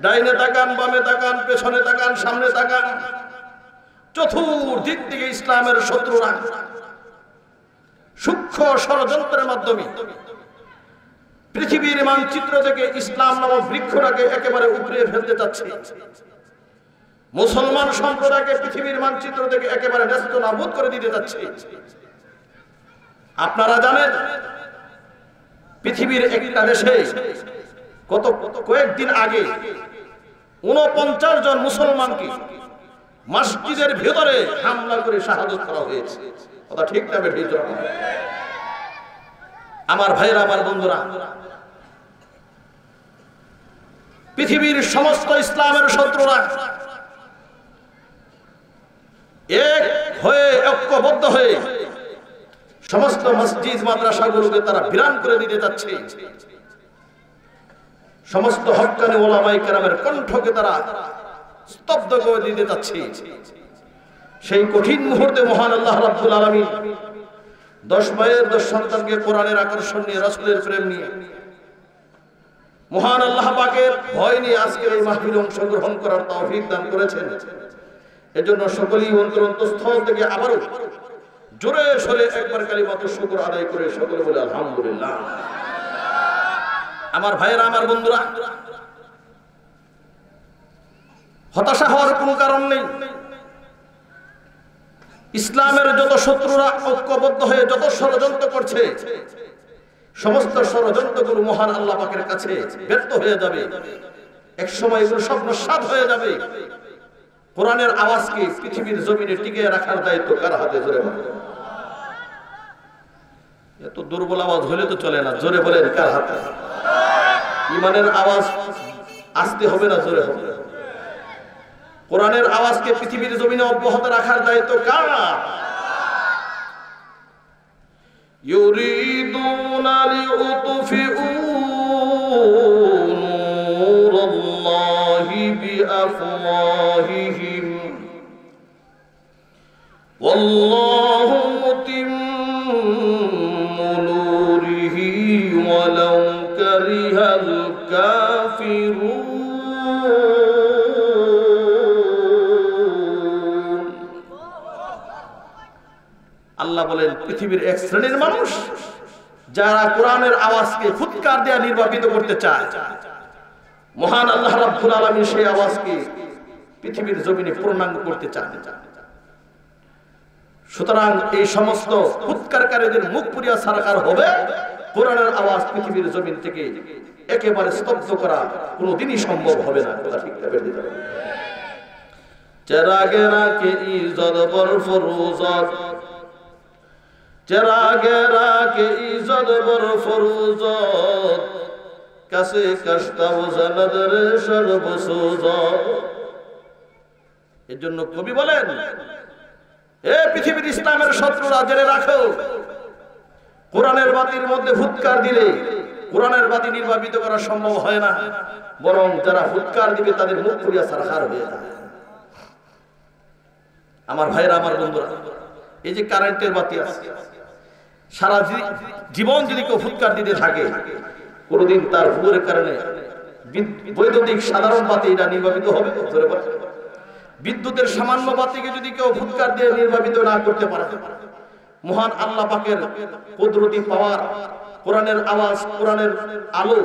ডাইনে তাকান, বামে তাকান, পেছনে তাকান, সামনে তাকান, চতুর্দিক থেকে ইসলামের শত্রুরা সূক্ষ্ম ষড়যন্ত্রের মাধ্যমে পৃথিবীর মানচিত্র থেকে ইসলাম নামক বৃক্ষটাকে একেবারে উপড়ে ফেলতে চাচ্ছে। মুসলমান সম্প্রদায়কে পৃথিবীর মানচিত্র থেকে একেবারে নেস্তনাবুদ করে দিতে যাচ্ছে। আপনারা জানেন পৃথিবীর একটা দেশে কয়েকদিন আগে 49 জন মুসলমানকে মসজিদের ভিতরে হামলা করে শাহাদাত করা হয়েছে। কথা ঠিক না বেঠিক? আমার ভাইরা, আমার বন্ধুরা, পৃথিবীর সমস্ত ইসলামের শত্রুরা এক হয়ে ঐক্যবদ্ধ হয়ে সমস্ত মসজিদ মাদ্রাসাগুলোকে তারা বিরান করে দিতে যাচ্ছে। সমস্ত হক্কানি ওলামায়ে কেরামের কণ্ঠকে তারা স্তব্ধ করে দিতে যাচ্ছে। সেই কঠিন মুহূর্তে মহান আল্লাহ রাব্বুল আলামিন 10 মায়ের 10 সন্তানকে কোরআনের আকর্ষণ নিয়ে, রাসূলের প্রেম নিয়ে, মহান আল্লাহ পাকের ভয় নিয়ে আজকে এই মাহফিলে অংশগ্রহণ করার তৌফিক দান করেছেন। এজন্য সকলেই অন্তরস্থল থেকে আবারও জোরে সরে একবার কালিমাতুশ শুকর আদায় করে সকলে বলে আলহামদুলিল্লাহ। আমার ভাইয়েরা, আমার বন্ধুরা, হতাশা হওয়ার কোনো কারণ নেই। ইসলামের যত শত্রুরা ঐক্যবদ্ধ হয়ে যত ষড়যন্ত্র করছে, সমস্ত ষড়যন্ত্রগুলো মহান আল্লাহ পাকের কাছে ব্যর্থ হয়ে যাবে। এক সময় এগুলো সব নস্যাৎ হয়ে যাবে। কোরআনের আওয়াজকে পৃথিবীর জমিনে টিকিয়ে রাখার দায়িত্ব কার হাতে? জোরে বলেন। এত দুর্বল আওয়াজ হলে তো চলে না, জোরে বলেন কার হাতে? ঈমানের আওয়াজ আসতে হবে না, জোরে হবে। কোরআনের আওয়াজকে পৃথিবীর জমিনে অব্যাহত রাখার দায়িত্ব কার? ইউরিদুনা লিউতফিউ নূরাল্লাহি বিআফওয়াহিহিম ওয়াল্লাহু মুতিম্মু নূরিহি ওয়ালাউ কারিহাল কাফিরুন। আল্লাহ বলেন পৃথিবীর এক শ্রেণীর মানুষ যারা কোরআনের আওয়াজকে ফুৎকার দেয়া নির্বাপিত করতে চায়, মহান আল্লাহ রাব্বুল আলামিন সেই আওয়াজকে পৃথিবীর জমিনে পূর্ণাঙ্গ করতে চান। সুতরাং এই সমস্ত ফুৎকারকারীদের মুখ পুরিয়া সারকার হবে। কোরআনের আওয়াজ পৃথিবীর জমিন থেকে একেবারে স্তব্ধ করা কোনোদিনই সম্ভব হবে না। কথা ঠিক না বেঠিক? চেরাগেরা কে ইজ্জত বরফরুজত, চেরাগেরা কে ইজ্জত বরফরুজত, কাছে কাশতাব জানাদের সর্বসুজত। এর জন্য কবি বলেন, এ পৃথিবীর ইসলামের শত্রুরা জেনে রাখো, কোরআনের বাতির মধ্যে ফুৎকার দিলে কোরআনের বাতি নির্বাপিত করা সম্ভব হয় না, বরং যারা ফুৎকার দিবে তাদের মুখ পুরিয়া সারখার হয়ে যায়। আমার ভাইরা, আমার বন্ধুরা, এই যে কারেন্টের বাতি আছে, সারা জীবন যদি কেউ ফুৎকার দিতে থাকে, কোনদিন তার ভুলের কারণে বৈদ্যুতিক সাধারণ বাতি এটা নির্বাপিত হবে? বিদ্যুতের সামান্য বাতিকে যদি কেউ ফুৎকার দিয়ে নির্বাপিত না করতে পারে, মহান আল্লাহ পাকের কুদরতি পাওয়ার, কোরআনের আওয়াজ, কোরআনের আলো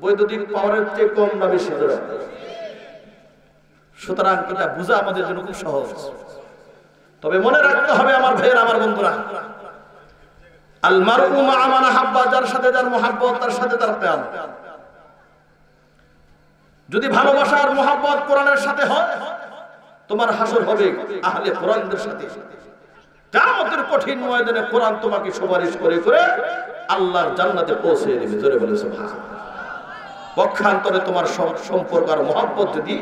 বৈদ্যুতিক পাওয়ারের চেয়ে কম না বেশি? সুতরাং এটা বোঝা আমাদের জন্য খুব সহজ। তবে মনে রাখতে হবে আমার ভাইয়েরা, আমার বন্ধুরা, আল মারউ মা মান হাব্বা, যার সাথে যার মুহাব্বত তার সাথে তার প্রেম। যদি ভালোবাসা আর মুহাব্বত কোরআনের সাথে হয়, তোমার হাসর হবে আহলে কোরআনদের সাথে। কিয়ামতের কঠিন ময়দানে কোরআন তোমাকে সুপারিশ করে করে আল্লাহর জান্নাতে পৌঁছে দেবে। জোরে বলে সুবহানাল্লাহ। পক্ষান্তরে তোমার সম্পর্ক আর মুহাব্বত যদি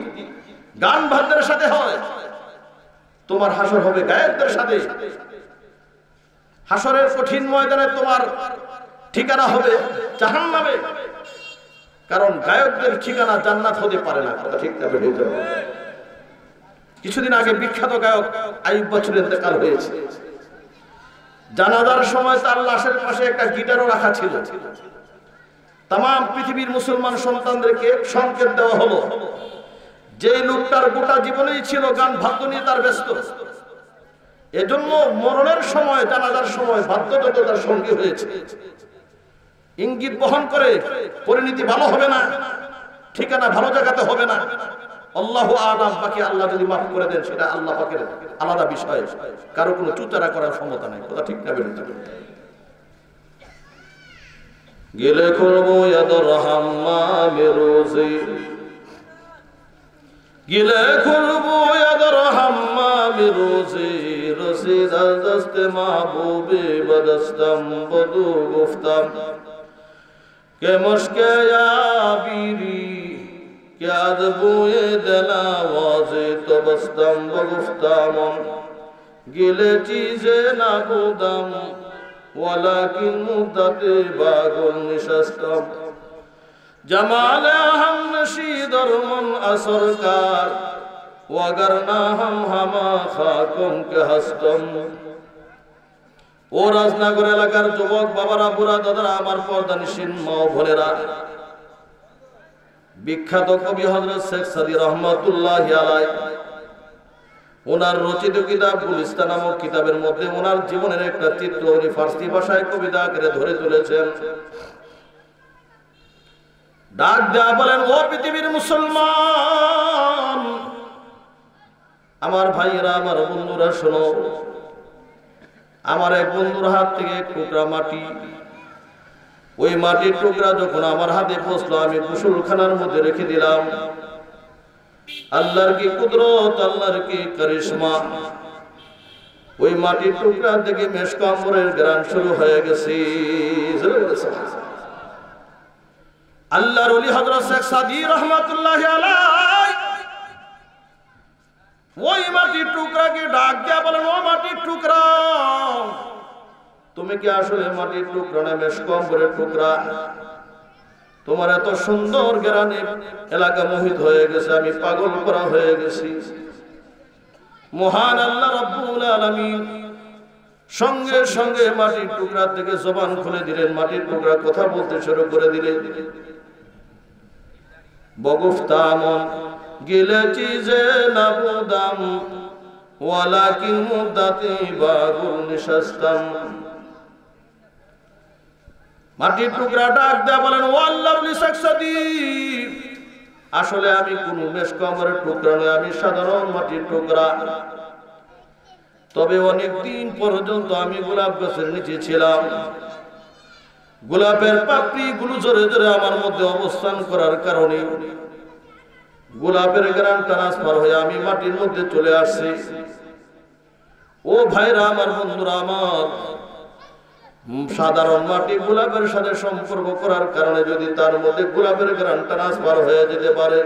গান বাদ্যের সাথে হয়, তোমার হাসর হবে গায়কদের সাথে। হাসরের কঠিন ময়দানে তোমার ঠিকানা হবে জাহান্নামে, কারণ গায়কদের ঠিকানা জান্নাত হতে পারে না। কথা ঠিক না বেঠিক? কিছুদিন আগে বিখ্যাত গায়ক আইয়ুব বাচ্চুর ইন্তেকাল হয়েছে। জানাজার সময় তার লাশের পাশে একটা গিটারও রাখা ছিল। তাম পৃথিবীর মুসলমান সন্তানদেরকে সংকেত দেওয়া হলো, যে লোকটার গোটা জীবনেই ছিল গান বাদ্য নিয়ে তার ব্যস্ত, এজন্য মরণের সময়, জানাজার সময় বাধ্যবাধকতার সঙ্গী হয়েছে। ইঙ্গিত বহন করে পরিণতি ভালো হবে না, ঠিকানা ভালো জায়গাতে হবে না। আল্লাহু আ'লাম, বাকি আল্লাহ যদি মাফ করে দেন সেটা আল্লাহ পাকের আলাদা বিষয়, কারো কোনো চুচারা করার ক্ষমতা নাই। কথা ঠিক না বেরোতে গেলে করবো ইয়াদর হাম্মামে রোজে, গেলে করবো ইয়াদর হাম্মামে রোজে, রসিদ আজ দস্তে মাহবুবে বদস্তম বদু গুফতম কে মুশকে আবিরি क्या बुए दलावाजे तो बस्तम बगुफ्ताम गिले चीज़े नाबूदम वलाकिन मुद्दते बागुल निशस्तम जमाल हम नशीद और मन असरकार वगरना हम हमा खाकुम के हस्तम। ও রাজনগর এলাকার যুবক বাবারা, বুড়া দাদারা, আমার পর্দানিসীন মা বোনেরা, বিখ্যাত কবি হযরত শেখ সাদী রহমাতুল্লাহি আলাইহি ওনার রচিত কিতাব গুলিস্তান নামক কিতাবের মধ্যে ওনার জীবনের একটা চিত্র উনি ফার্সি ভাষায় কবিতা আকারে ধরে তুলেছেন। ডাক দেয়া বলেন, ও পৃথিবীর মুসলমান, আমার ভাইয়েরা, আমার বন্ধুরা, শোনো। আমার এক বন্ধুর হাত থেকে এক টুকরা মাটি, ওই মাটির টুকরা যখন আমার হাতে পৌঁছলো, আমি গোসলখানার মধ্যে রেখে দিলাম। আল্লাহর কি কুদরত, আল্লাহর কি কারিশমা! ওই মাটির টুকরা থেকে মেশক আম্বরের ঘ্রাণ শুরু হয়ে গেছে। আল্লাহর ওলি হযরত শেখ সাদী রহমাতুল্লাহি আলাইহি ওই মাটির টুকরাকে ডাক দিয়া বলেন, ও মাটির টুকরা, তুমি কি আসলে মাটির টুকরা না মেশক আম্বরের টুকরা? তোমার এত সুন্দর ঘ্রাণে এলাকা মোহিত হয়ে গেছে, আমি পাগল করা হয়ে গেছি। মহান আল্লাহ রাব্বুল আলামিন সঙ্গে সঙ্গে মাটির টুকরা থেকে জবান খুলে দিলেন, মাটির টুকরা কথা বলতে শুরু করে দিলেন। বগুফতামন গিলে চিজে নাবুদাম ওয়ালাকিন মুদাতি বাগুল নিশাস্তাম। মাটির টুকরা ডাক দেয়া বলেন, ও আল্লাহর ওলি শেখ সাদী, আসলে আমি কোন মেশক আম্বরের টুকরা নই, আমি সাধারণ মাটির টুকরা। তবে অনেক দিন পর্যন্ত আমি গোলাপ গাছের নিচে ছিলাম। গোলাপের পাপড়ি গুলো জোরে জোরে আমার মধ্যে অবস্থান করার কারণে গোলাপের ঘ্রাণ ট্রান্সফার হয়ে আমি মাটির মধ্যে চলে আসছি। ও ভাইরা, আমার বন্ধুরা, আমার সাধারণ মাটি গোলাপের সাথে সম্পর্ক করার কারণে যদি তার মধ্যে গোলাপের ঘ্রাণ ট্রান্সফার হয়ে যেতে পারে,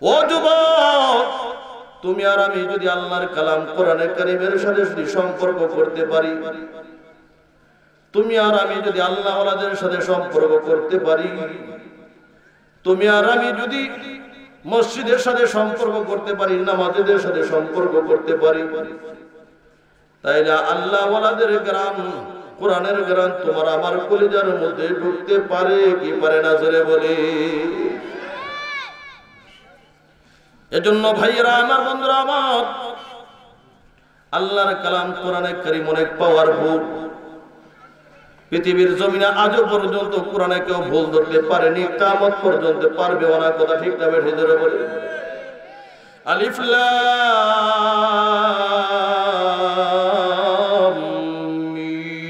ও যুবক, তুমি আর আমি যদি আল্লাহর কালাম কোরআনে কারীমের সাথে যদি সম্পর্ক করতে পারি, তুমি আর আমি যদি আল্লাহ ওয়ালাদের সাথে সম্পর্ক করতে পারি, তুমি আর আমি যদি মসজিদের সাথে সম্পর্ক করতে পারি, নামাজীদের সাথে সম্পর্ক করতে পারি, তাইলে আল্লাহ ওয়ালাদের গ্রাম, কোরআনের গ্রাম তোমার আমার কলিজার মধ্যে ঢুকতে পারে কি পারে না, জোরে বলে। এজন্য ভাইয়েরা, আমার বন্ধুরা, আমার আল্লাহর কালাম কোরআনে কারীম অনেক পাওয়ারফুল। পৃথিবীর জমিনে আজও পর্যন্ত কোরআনে কেউ ভুল ধরতে পারেনি, কিয়ামত পর্যন্ত পারবে না। কথা ঠিক না বেঠিক, জোরে বলে। আলিফ লাম মিম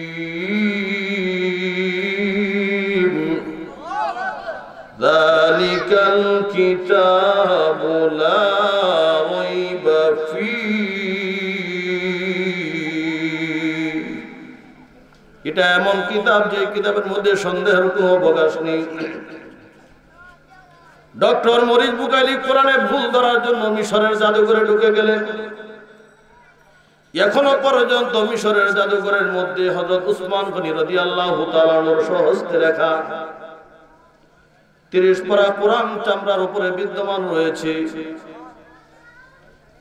যালিকাল কিতাবু লা রাইবা ফীহি। এটা এমন কিতাব যে কিতাবের মধ্যে সন্দেহের কোনো অবকাশ নেই। ডক্টর মরিস বুকাইলি কোরআনে ভুল ধরার জন্য মিশরের জাদুঘরে ঢুকে গেলেন। এখনো পর্যন্ত মিশরের জাদুঘরের মধ্যে হযরত উসমান গনি রাদিয়াল্লাহু তাআলা আনহুর স্বহস্তে লেখা 30 পারা কোরআন চামড়ার উপরে বিদ্যমান রয়েছে।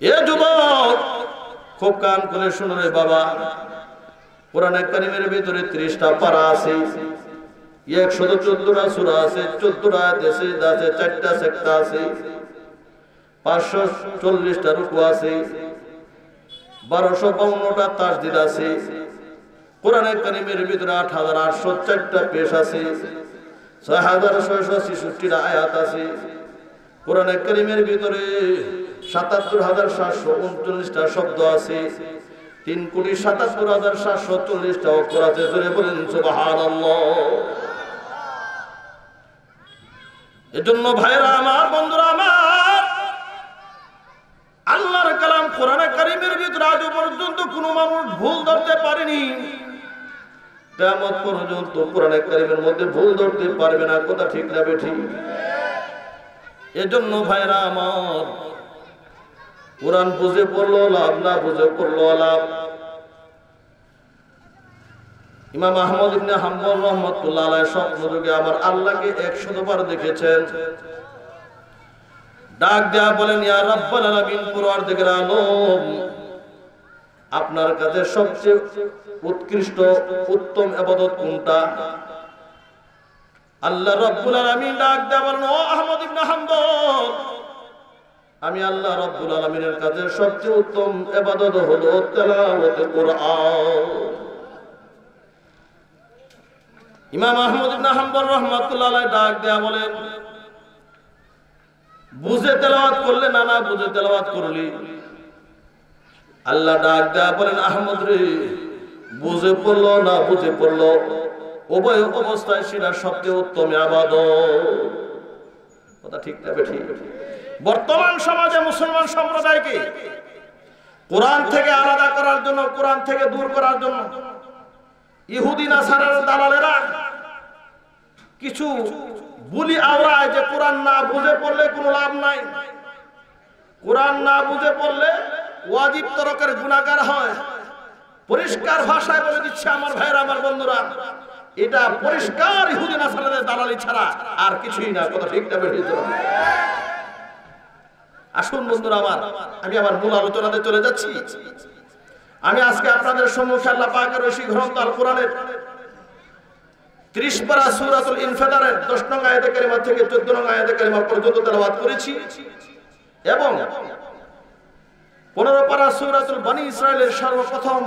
এ যুবক, খুব কান খুলে শুনো রে বাবা, কোরআনে কারীমের ভিতরে 30টা পারা আছে। 114টা সূরা আছে, 14টা আয়াত আছে, 4টা সেক্টর আছে, 540টা রুকু আছে, 1252টা তাসদিদ আছে। কোরআনে কারীমের ভিতরে 8804টা পেশ আছে, 6666টা আয়াত আছে। কোরআনে কারীমের ভিতরে 77739টা শব্দ আছে, 3,77,740টা অক্ষর আছে। জোরে বলেন সুবহানাল্লাহ। এজন্য ভাইরা আমার, বন্ধুরা আমার, আল্লাহর কালাম কোরআনে কারীমের ভিতরে আজ পর্যন্ত কোনো মানুষ ভুল ধরতে পারেনি। কিয়ামত পর্যন্ত কোরআনে কারীমের মধ্যে ভুল ধরতে পারবে না। কথা ঠিক না বেঠিক? এজন্য ভাইরা আমার, কোরআন বুঝে পড়লো লাভ, না বুঝে পড়লো লাভ। ইমাম আহমদ ইবনে হাম্বল রাহমাতুল্লাহ আলাইহি স্বপ্নযোগে আমার আল্লাহকে 100 বার দেখেছেন। ডাক দেয়া বলেন, ইয়া রাব্বাল আলামিন, পরওয়ারদিগার আলম, আপনার কাছে সবচেয়ে উৎকৃষ্ট উত্তম ইবাদত কোনটা? আল্লাহ রাব্বুল আলামিন ডাক দেয়া বলেন, ও আহমদ ইবনে হাম্বল, আমি আল্লাহ রাব্বুল আলামিনের কাছে সবচেয়ে উত্তম ইবাদত হলো তেলাওয়াতে কোরআন। ইমাম আহমদ ইবনে হাম্বল রাহমাতুল্লাহ আলাইহি ডাক দেয়া বলেন, বুঝে তেলাওয়াত করলে না, না বুঝে তেলাওয়াত করলি? আল্লাহ ডাক দেয়া বলেন, আহমদ রে, বুঝে পড়লো না বুঝে পড়লো, উভয় অবস্থায় সেটা সবচেয়ে উত্তম ইবাদত। কথা ঠিক না বেঠিক? বর্তমান সমাজে মুসলমান সম্প্রদায়কে কোরআন থেকে আলাদা করার জন্য, কোরআন থেকে দূর করার জন্য ইহুদি নাসারার দালালেরা কিছু বুলি আওড়ায় যে কোরআন না বুঝে পড়লে কোনো লাভ নাই, কোরআন না বুঝে পড়লে ওয়াজিব তরকের গুনাহগার হয়। পরিষ্কার ভাষায় বলে দিচ্ছে আমার ভাইরা, আমার বন্ধুরা, এটা পরিষ্কার ইহুদি নাসারাদের দালালি ছাড়া আর কিছুই না। কথা ঠিক না বেঠিক? আসুন বন্ধুরা আমার, আমি আমার মূল আলোচনাতে চলে যাচ্ছি। আমি আজকে আপনাদের সম্মুখে আল্লাহ পাকের ঐশী গ্রন্থ আল কোরআনের 30 পারা সূরাতুল ইনফিতারের 10 নং আয়াতে কারিমা থেকে 14 নং আয়াতে কারিমা পর্যন্ত তেলাওয়াত করেছি, এবং 15 পারা সূরাতুল বনী ইসরাইলের সর্বপ্রথম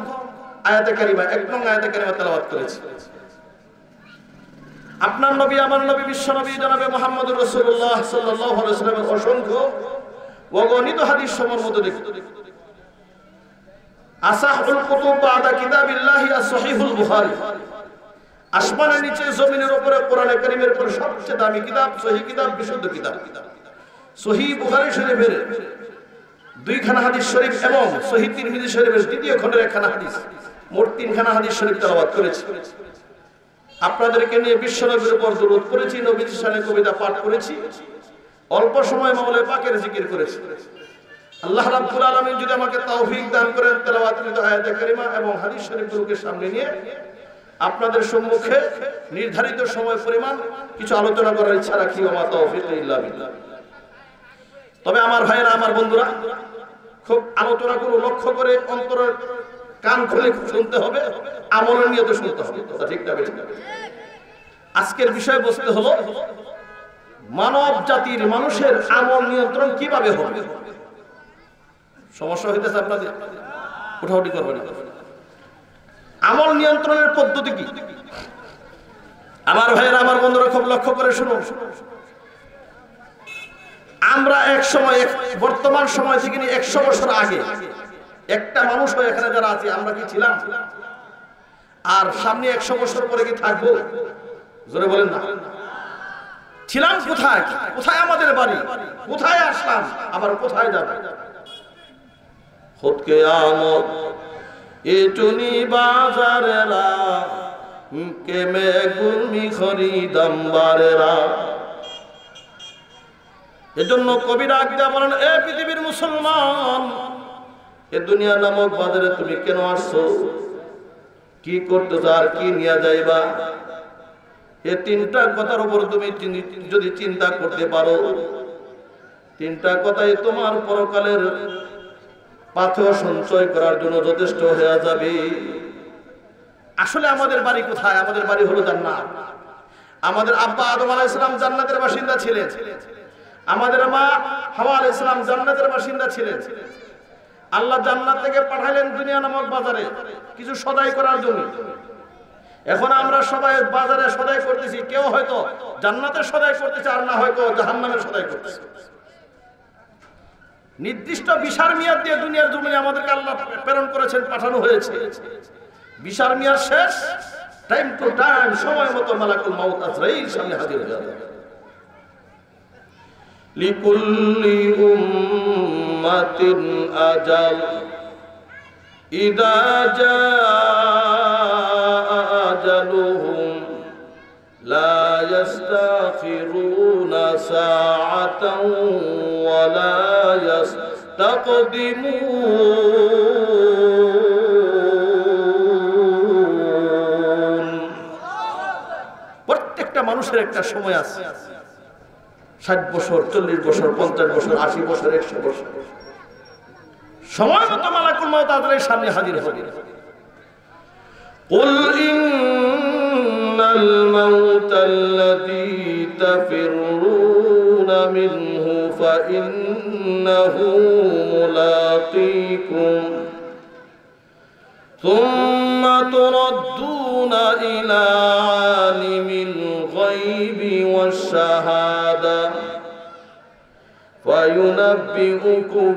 আয়াতে কারিমা 1 নং আয়াতে কারিমা তেলাওয়াত করেছি। আপনার নবী, আমার নবী, বিশ্ব নবী জনাবে মুহাম্মদুর রাসূলুল্লাহ সাল্লাল্লাহু আলাইহি ওয়াসাল্লামের অসংখ্য অগণিত হাদিস সমূহের মধ্যে দেখি আসাহুল কুতুব বাদা কিতাবিল্লাহি as-সহিহুল বুখারী। আসমানের নিচে জমিনের উপরে কোরআনে কারীমের পর সবচেয়ে দামি কিতাব, সহিহ কিতাব, বিশুদ্ধ কিতাব সহিহ বুখারী শরীফের 2 খানা হাদিস শরীফ এবং সহিহ তিরমিজি শরীফের 2য় খণ্ডের 1 খানা হাদিস, মোট 3 খানা হাদিস শরীফ তেলাওয়াত করেছি। আপনাদেরকে নিয়ে বিশ্ব নবীর উপর দরুদ করেছি, নবীর শানে কবিতা পাঠ করেছি, অল্প সময় মাওলানা পাকের জিকির করেছি। আল্লাহ রাব্বুল আলামিন যদি আমাকে তৌফিক দান করেন, তেলাওয়াতকৃত আয়াতে কারিমা এবং হাদিস শরীফগুলোকে সামনে নিয়ে আপনাদের সম্মুখে নির্ধারিত সময় পরিমাণ কিছু আলোচনা করার ইচ্ছা রাখি। ওয়া মা তৌফিক ইল্লা বিল্লাহ। তবে আমার ভাইয়েরা, আমার বন্ধুরা, খুব আলোচনাগুলো লক্ষ্য করে অন্তরের কান খুলে শুনতে হবে, আমলের নিয়তে শুনতে হবে। কথা ঠিক না বেঠিক? আজকের বিষয়বস্তু হলো মানব জাতির, মানুষের আমল নিয়ন্ত্রণ কিভাবে হবে। সমস্যা হইতেছে আপনাদের? উঠাউঠি করবেন না। আমল নিয়ন্ত্রণের পদ্ধতি কি? আমার ভাইয়েরা, আমার বন্ধুরা, খুব লক্ষ্য করে শুনুন। আমরা এক সময়, বর্তমান সময় থেকে 100 বছর আগে একটা মানুষ হয়ে এখানে যারা আছি, আমরা কি ছিলাম? আর সামনে 100 বছর পরে কি থাকবো? জোরে বলেন না। ছিলাম কোথায়? কোথায় আমাদের বাড়ি? কোথায় আসলাম? আবার কোথায় যাব? খুদ কিয়ামত এটুনি বাজারেরা কে মে গুমি খরিদাম বারেরা। এজন্য কবি ডাক দেয়া বলেন, এ পৃথিবীর মুসলমান, এ দুনিয়া নামক বাজারে তুমি কেন আসছো? কি করতেছ আর কি নিয়ে যাইবা? এই 3টা কথার উপর তুমি যদি চিন্তা করতে পারো, 3টা কথাই তোমার পরকালের পাথেয় সঞ্চয় করার জন্য যথেষ্ট হয়ে যাবে। আসলে আমাদের বাড়ি কোথায়? আমাদের বাড়ি হলো জান্নাত। আমাদের আব্বা আদম আলাইহিস সালাম জান্নাতের বাসিন্দা ছিলেন, আমাদের মা হাওয়া আলাইহিস সালাম জান্নাতের বাসিন্দা ছিলেন। আল্লাহ জান্নাত থেকে পাঠালেন দুনিয়া নামক বাজারে কিছু সদাই করার জন্য। এখন আমরা সবাই বাজারে সদাই করতেছি, কেউ হয়তো জান্নাতের সদাই করতেছে, আর না হয়তো জাহান্নামের সদাই করতেছে। নির্দিষ্ট বিশার মেয়াদ দিয়ে দুনিয়ার জমিনে আমাদেরকে আল্লাহ প্রেরণ করেছেন, পাঠানো হয়েছে। বিশার মেয়াদ শেষ, টাইম টু টাইম সময় মতো মালাকুল মাউত আজরাইল সামনে হাজির হয়ে যাবে। লিকুল্লি উম্মাতিন আজাল ইদা জাআ আজালুহুম লা ইস্তাখিরুনা সাআতান ওয়া লা ইস্তাকদিমুন। প্রত্যেকটা মানুষের একটা সময় আছে, 60 বছর, 40 বছর, 50 বছর, 80 বছর, 100 বছর। সময় মতো মালাকুল মাউত আজরাইল সামনে হাজির হবে। কুল ইন্নাল মাউতাল্লাযী তাফিরুনা মিনহু ফাইন্নাহু মুলাকীকুম সুম্মা তুরাদ্দুনা ইলা আলিমিল গায়বি ওয়াশ শাহাদা فينبئكم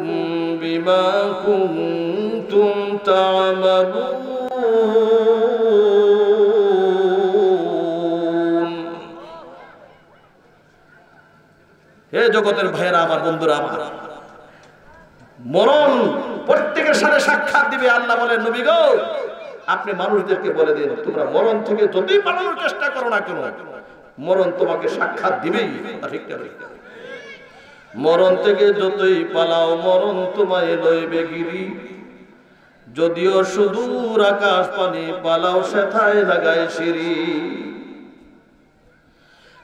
بما كنتم تعملون। হে জগতের ভাইয়েরা, আমার বন্ধুরা, আমার মরণ প্রত্যেকের সাথে সাক্ষাৎ দিবে। আল্লাহ বলেন, নবী গো, আপনি মানুষদেরকে বলে দিন, তোমরা মরণ থেকে যতই পালানোর চেষ্টা করো না কেন, মরণ তোমাকে সাক্ষাৎ দিবেই। ঠিক না? মরণ থেকে যতই পালাও, মরণ তোমায় লইবে গিরি। যদিও সুদূর আকাশ পানি পালাও, সেথায় লাগায় সিঁড়ি।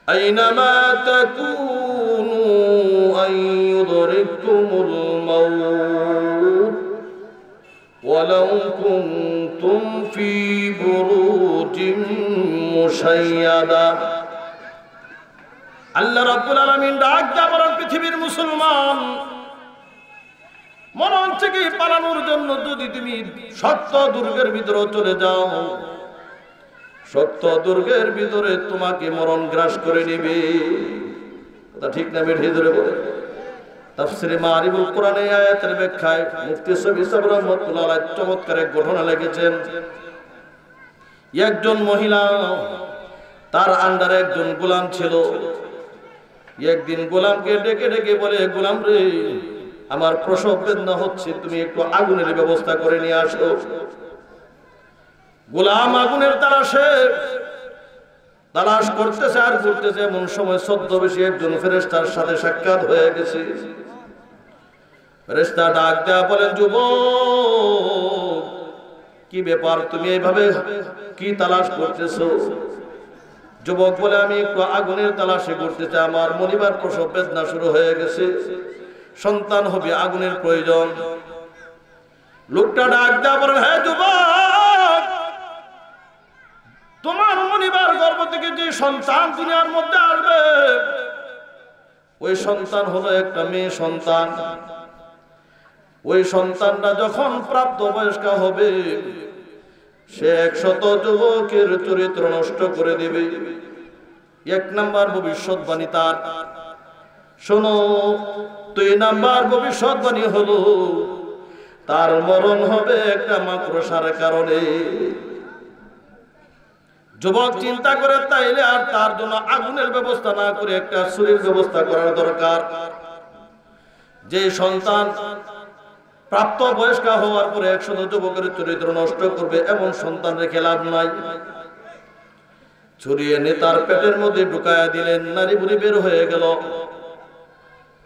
আইনামা তাকুনু আইয়ুদরিকুমুল মাউত ওয়ালাউ কুনতুম ফি বুরুজিন মুশাইয়াদা। আল্লাহ রাব্বুল আলামিন ডাক দেয়া বলেন, পৃথিবীর মুসলমান, মরণ থেকে পালানোর জন্য যদি তুমি সত্য দুর্গের ভিতরে চলে যাও, সত্য দুর্গের ভিতরে তোমাকে মরণ গ্রাস করে নেবে। কথা ঠিক না? বেঠে ধরে বলে তাফসীরে মারিফুল কোরআনে আয়াতের ব্যাখ্যায় মুফতি শফি সাহেব রাহমাতুল্লাহ আলাইহি চমৎকার এক ঘটনা লিখেছেন। একজন মহিলা, তার আন্ডারে একজন গোলাম ছিল। একদিন গোলামকে ডেকে ডেকে বলে, গোলাম রে, আমার প্রসব বেদনা হচ্ছে, তুমি একটু আগুনের ব্যবস্থা করে নিয়ে আসো। গোলাম আগুনের তালাশ করতেছে আর করতেছে। এমন সময় ছদ্মবেশী একজন ফেরেশতার সাথে সাক্ষাৎ হয়ে গেছে। ফেরেশতা ডাক দেয়া বলেন, যুবক, কি ব্যাপার, তুমি এইভাবে কি তালাশ করতেছো? যুবক বলে, আমি একটু আগুনের তালাশে করতে চাই, আমার মনিবার প্রসব বেদনা শুরু হয়ে গেছে, সন্তান হবে, আগুনের প্রয়োজন। লোকটা ডাক দেয়া বলেন, হ্যাঁ যুবক, তোমার মনিবার গর্ভ থেকে যে সন্তান দুনিয়ার মধ্যে আসবে, ওই সন্তান হলো একটা মেয়ে সন্তান। ওই সন্তানটা যখন প্রাপ্তবয়স্ক হবে, সে 100 যুবকের চরিত্র নষ্ট করে দেবে। 1 নাম্বার ভবিষ্যৎবাণী তার। শোনো, 2 নাম্বার ভবিষ্যৎবাণী হলো তার মরণ হবে একটা মাকড়সার কারণে। যুবক চিন্তা করে, তাইলে আর তার জন্য আগুনের ব্যবস্থা না করে একটা ছুরির ব্যবস্থা করার দরকার। যে সন্তান প্রাপ্ত বয়স্ক হওয়ার পরে 100 যুবকের চরিত্র নষ্ট করবে, এমন সন্তান রেখে লাভ নাই। ছুরি এনে তার পেটের মধ্যে ঢুকায়া দিলেন, নারী বুড়ি বের হয়ে গেল।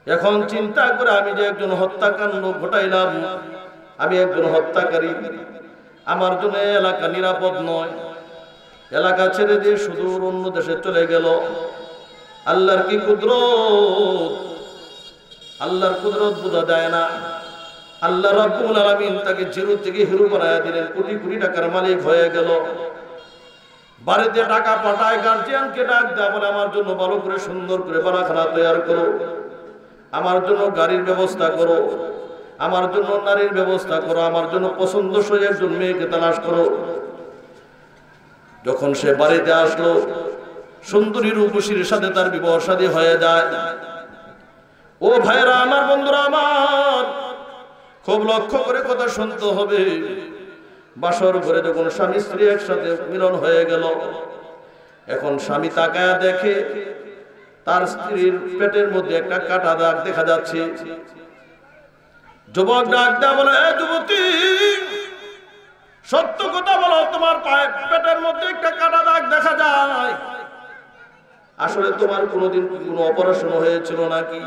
এখন চিন্তা করে, আমি যে একজন হত্যাকাণ্ড ঘটাইলাম, আমি একজন হত্যাকারী, আমার জন্য এলাকা নিরাপদ নয়। এলাকা ছেড়ে দিয়ে সুদূর অন্য দেশে চলে গেল। আল্লাহর কি কুদরত! আল্লাহর কুদরত বোঝা যায় না। আল্লাহ রাব্বুল আলামিন তাকে জিরো থেকে হিরো বানায়া দিলেন, কোটি কোটি টাকার মালিক হয়ে গেল। বাড়িতে টাকা পাঠায়, গার্জিয়ানকে ডাক দেয়, বলে আমার জন্য ভালো করে সুন্দর করে বালাখানা তৈরি করো, আমার জন্য গাড়ির ব্যবস্থা করো, আমার জন্য নারীর ব্যবস্থা করো, আমার জন্য পছন্দসই একজন মেয়েকে তালাশ করো। যখন সে বাড়িতে আসলো, সুন্দরী রূপসীর সাথে তার বিবাহ শাদী হয়ে যায়। ও ভাইরা আমার, বন্ধুরা আমার, খুব লক্ষ্য করে কথা শুনতে হবে। বাসর ঘরে যখন স্বামী স্ত্রী একসাথে মিলন হয়ে গেল, এখন স্বামী তাকায়া দেখে তার স্ত্রীর পেটের মধ্যে একটা কাটা দাগ দেখা যাচ্ছে। যুবক ডাক দেয়া বলে, এ যুবতী, সত্য কথা বলো, তোমার পেটের মধ্যে একটা কাটা দাগ দেখা যায়, আসলে তোমার কোনোদিন কোনো অপারেশন হয়েছিল নাকি?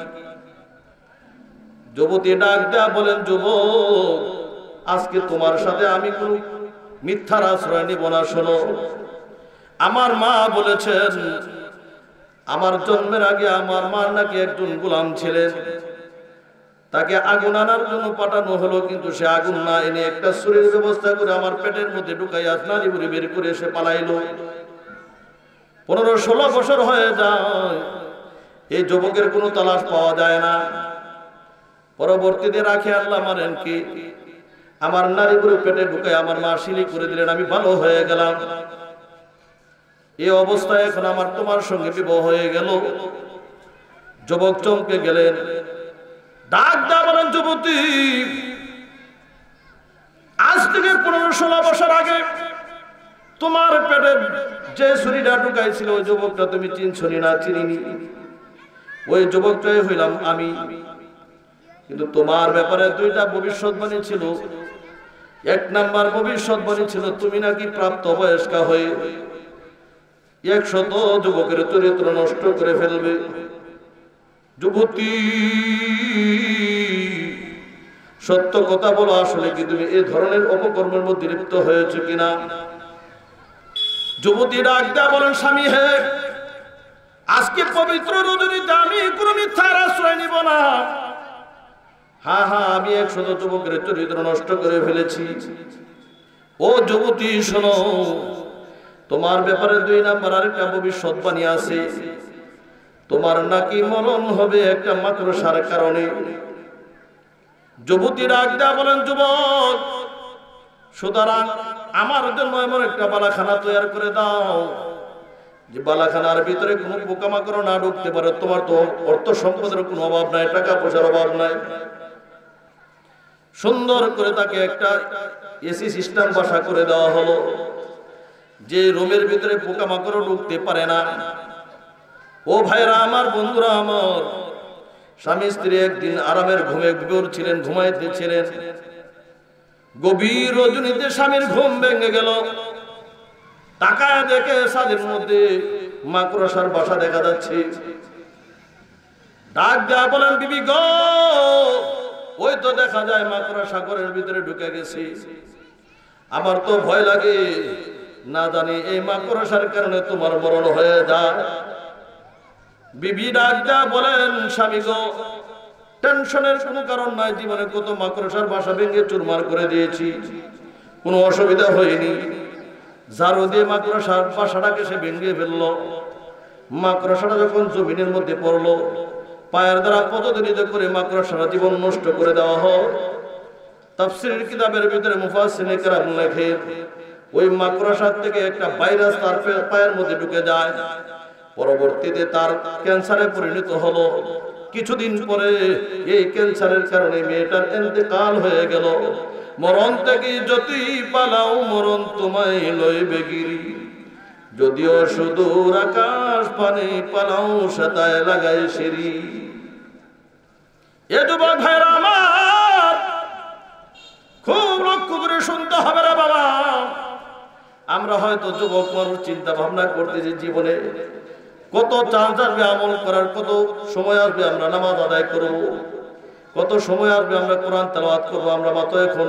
যুবতী ডাক দেয়া বলেন, যুবক, আজকে তোমার সাথে আমি কোন মিথ্যার আশ্রয় নিব না। শোনো, আমার মা বলেছেন আমার জন্মের আগে আমার মা নাকি একজন গোলাম ছিলেন, তাকে আগুন আনার জন্য পাঠানো হলো, কিন্তু সে আগুন না এনে একটা ছুরির ব্যবস্থা করে আমার পেটের মধ্যে ঢুকাইয়া নারী বুড়ি বের করে সে পালাইলো। 15-16 বছর হয়ে যায়, এই যুবকের কোনো তালাশ পাওয়া যায় না। পরবর্তীতে রাখে আল্লাহ মারেন কি, আমার নারী বুড়ি পেটে ঢুকাই আমার মা শিলি করে দিলেন, আমি ভালো হয়ে গেলাম। এই অবস্থায় এখন আমার তোমার সঙ্গে বিবাহ হয়ে গেল। যুবক চমকে গেলেন, ডাক দা বলেন, যুবতী, আজ থেকে 15-16 বছর আগে তোমার পেটে যে ছুরিটা ঢুকাইছিল, ওই যুবকটা তুমি চিনছো না? চিনিনি। ওই যুবকটাই হইলাম আমি। কিন্তু তোমার ব্যাপারে 2টা ভবিষ্যৎবাণী ছিল। 1 নাম্বার ভবিষ্যৎবাণী ছিল তুমি নাকি প্রাপ্ত বয়স্কা হয়ে 100 যুবকের চরিত্র নষ্ট করে ফেলবে। যুবতী, সত্য কথা বলো, আসলে কি তুমি এই ধরনের অপকর্মের মধ্যে লিপ্ত হয়েছে কিনা? যুবতী ডাক দেয়া বলেন, স্বামী হে, আজকে পবিত্র রজনীতে আমি কোনো মিথ্যার আশ্রয় নিব না। হ্যাঁ হ্যাঁ, আমি 100 যুবকের চরিত্র নষ্ট করে ফেলেছি। ও যুবতী, শোনো, তোমার ব্যাপারে 2 নাম্বার আরেকটা ভবিষ্যৎবাণী আছে। তোমার নাকি মরণ হবে একটা মাকড়সার কারণে। যুবতী ডাক দেয়া বলেন, যুবক, সুতরাং আমার জন্য এমন একটা বালাখানা তৈরি করে দাও যে বালাখানার ভিতরে কোনো পোকামাকড় না ঢুকতে পারে। তোমার তো অর্থ সম্পদের কোনো অভাব নাই, টাকা পয়সার অভাব নাই। সুন্দর করে তাকে একটা এসি সিস্টেম বসা করে দেওয়া হলো, যে রুমের ভিতরে পোকামাকড় ঢুকতে পারে না। ও ভাইরা আমার, বন্ধুরা আমার, স্বামী স্ত্রী একদিন আরামের ঘুমে ছিলেন, ঘুমাইতেছিলেন। গভীর রজনীতে স্বামীর ঘুম ভেঙে গেল। তাকায় দেখে ছাদের মধ্যে মাকড়সার বাসা দেখা যাচ্ছে। ডাক দেয়া বলেন, বিবি গো, ওই তো দেখা যায় মাকড়সা ঘরের ভিতরে ঢুকে গেছে। আমার তো ভয় লাগে, না জানি এই মাকড়সার কারণে তোমার মরণ হয়ে যায়। বিবি ডাক দেয়া বলেন, স্বামী গো, টেনশনের কোনো কারণ নাই, জীবনে কত মাকড়সার বাসা ভেঙে চুরমার করে দিয়েছি, কোনো অসুবিধা হয়নি। ঝাড়ু দিয়ে মাকড়সার বাসাটাকে সে ভেঙে ফেললো। মাকড়সাটা যখন জমিনের মধ্যে পড়লো, পায়ের দ্বারা পদদলিত করে মাকড়সারা জীবন নষ্ট করে দেওয়া হয়। তাফসীরের কিতাবের ভিতরে মুফাসসিরিনে কেরাম লেখে, ওই মাকড়সার থেকে একটা ভাইরাস তার পায়ের মধ্যে ঢুকে যায়। পরবর্তীতে তার ক্যান্সারে পরিণত হলো। কিছুদিন পরে এই ক্যান্সারের কারণে মেয়েটার ইন্তেকাল হয়ে গেল। মরণ থেকে যতই পালাও মরণ তোমায় লইবে গিরি, যদিও সুদূর আকাশ পানে পালাও সেতায় লাগাই সিঁড়ি। এ যুবক ভাইরা আমার, খুব লক্ষ্য করে শুনতে হবে রে বাবা। আমরা হয়তো যুবক মানুষ চিন্তা ভাবনা করতেছি জীবনে কত চান্স আসবে আমল করার, কত সময় আসবে আমরা নামাজ আদায় করব, কত সময় আসবে আমরা কোরআন তেলাওয়াত করব। আমরা মাত্র এখন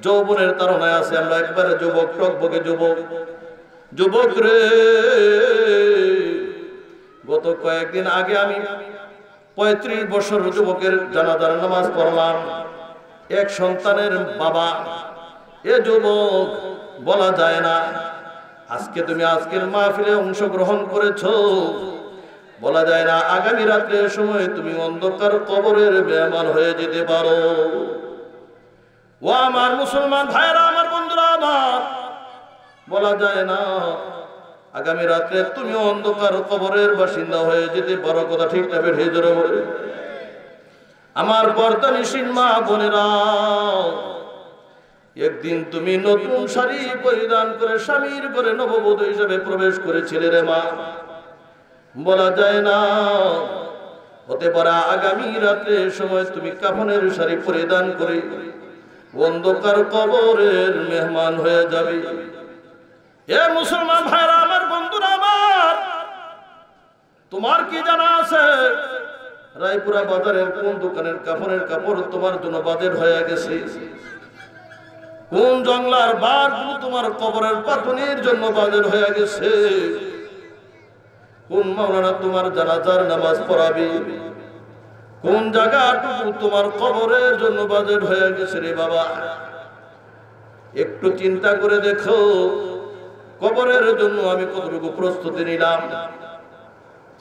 যৌবনের তাড়নায় আছে, আমরা একবারে যুবক, টকবকে যুবক। যুবক রে, গত কয়েকদিন আগে আমি 35 বছর যুবকের জানাজার নামাজ পড়লাম। এক সন্তানের বাবা। এ যুবক বলা যায় না, আজকে তুমি আজকের মাহফিলে অংশগ্রহণ করেছো, বলা যায় না আগামী রাত্রের সময় তুমি অন্ধকার কবরের মেহমান হয়ে যেতে পারো। ও আমার মুসলমান ভাইরা, আমার বন্ধুরা আমার, বলা যায় না আগামী রাত্রে তুমি অন্ধকার কবরের বাসিন্দা হয়ে যেতে পারো। কথা ঠিক না বের হয়ে জোরে বলে। আমার পর্দানিসীন মা বোনেরা, একদিন তুমি নতুন শাড়ি পরিধান করে স্বামীর ঘরে নববধূ হিসেবে প্রবেশ করেছিলে রে মা। বলা যায় না হতে পারে আগামী রাত্রের সময় তুমি কাফনের শাড়ি পরিধান করে অন্ধকার কবরের মেহমান হয়ে যাবে। এ মুসলমান ভাইরা, আমার বন্ধুরা আমার, তোমার কি জানা আছে রায়পুরা বাজারের কোন দোকানের কাফনের কাপড় তোমার জন্য বাজেট হয়ে গেছে? কোন জংলার বারগুলো তোমার কবরের পাথনের জন্য বাজেট হয়ে গেছে? কোন মাওলানা তোমার জানাজার নামাজ পড়াবে? কোন জায়গাটুকু তোমার কবরের জন্য বাজেট হয়ে গেছে রে বাবা? একটু চিন্তা করে দেখো, কবরের জন্য আমি কতটুকু প্রস্তুতি নিলাম।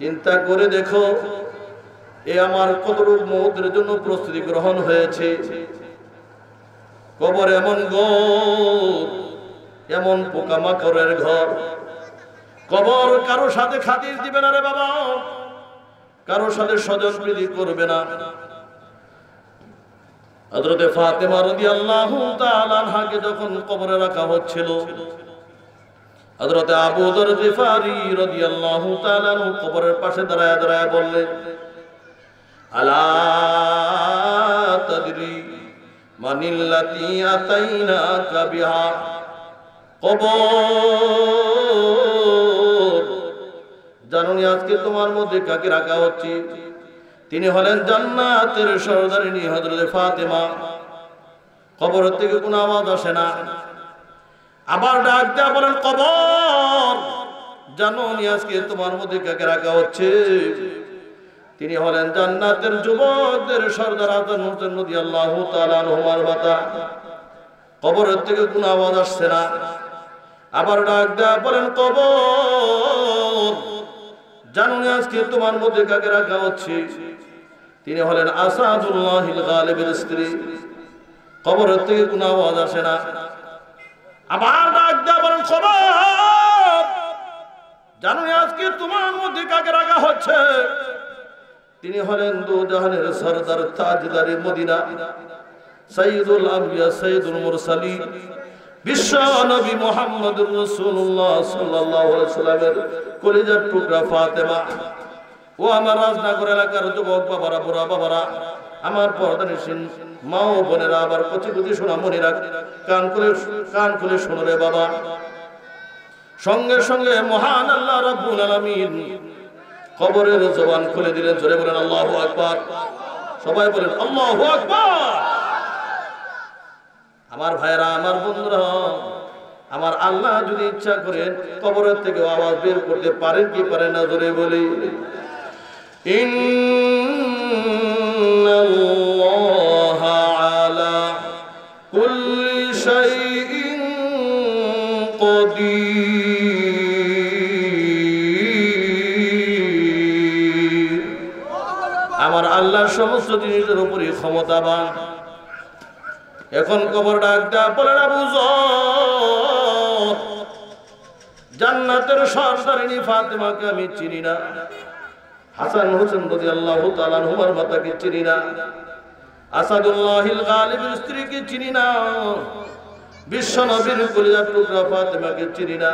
চিন্তা করে দেখো, এ আমার কতটুকু মৌতের জন্য প্রস্তুতি গ্রহণ হয়েছে। কবর এমন ঘর, এমন পোকামাকড়ের ঘর। কবর কারো সাথে খাতির দিবে না রে বাবা, কারো সাথে স্বজন প্রীতি করবে না। হযরতে ফাতেমা রাদিয়াল্লাহু তাআলা আনহাকে যখন কবরে রাখা হচ্ছিল, হযরতে আবু যর গিফারি রাদিয়াল্লাহু তাআলা আনহু কবরের পাশে দাঁড়ায় দাঁড়ায় বললেন, আলা তাদরি মানিল্লাতি আতাইনাকা বিহা। কবর, জানুনি আজকে তোমার মধ্যে কাকে রাখা হচ্ছে? তিনি হলেন জান্নাতের সরদারিনী হযরতে ফাতেমা। কবর থেকে কোনো আওয়াজ আসে না। আবার ডাক দেয়া বলেন, কবর, জানুনি আজকে তোমার মধ্যে কাকে রাখা হচ্ছে? তিনি হলেন জান্নাতের যুবকদের সরদার হাসান হোসেন রাদিয়াল্লাহু তাআলা আনহুমার মাতা। কবরের থেকে কোনো আওয়াজ আসছে না। আবার ডাক দেয়া বলেন, কবর, জানুনি আজকে তোমার মধ্যে কাকে রাখা হচ্ছে? তিনি হলেন আসাদুল্লাহিল গালিবের স্ত্রী। কবরের থেকে কোনো আওয়াজ আসে না। আবার ডাক দেয়া বলেন, কবর, জানুনি আজকে তোমার মধ্যে কাকে রাখা হচ্ছে? তিনি হলেন দু জাহানের সরদার, তাজদারে মদিনা, সাইয়্যিদুল আম্বিয়া, সাইয়্যিদুল মুরসালিন, বিশ্ব নবী মুহাম্মদুর রাসূলুল্লাহ সাল্লাল্লাহু আলাইহি ওয়াসাল্লামের কলিজার টুকরা ফাতেমা। ও আমার রাজনগর এলাকার যুবক বাবারা, বুড়া বাবারা, আমার পর্দানিসীন মা ও বোনেরা, আবার কচি কচি সোনামণিরা, কান খুলে শোনো রে বাবা। সঙ্গে সঙ্গে মহান আল্লাহ রাব্বুল আলামিন কবরের জবান খুলে দিলেন। জোরে বলেন আল্লাহু আকবার। সবাই বলেন আল্লাহু আকবার। আমার ভাইরা, আমার বন্ধুরা, আমার আল্লাহ যদি ইচ্ছা করেন কবরের থেকে আওয়াজ বের করতে পারেন কি পারেন না? জোরে বলি, ইন্নাল্লাহা আলা কুল্লি শাইইন কাদির। আমার আল্লাহ সমস্ত জিনিসের উপরই ক্ষমতাবান। এখন কবর ডাক দেয়া বলেন, আবু যর, জান্নাতের সরদারিনী ফাতেমাকে আমি চিনি না, হাসান হোসেন রাদিয়াল্লাহু তাআলা আনহুমার মাতাকে চিনি না, আসাদুল্লাহিল গালিবের স্ত্রীকে চিনি না, বিশ্ব নবীর কলিজার টুকরা ফাতেমাকে চিনি না।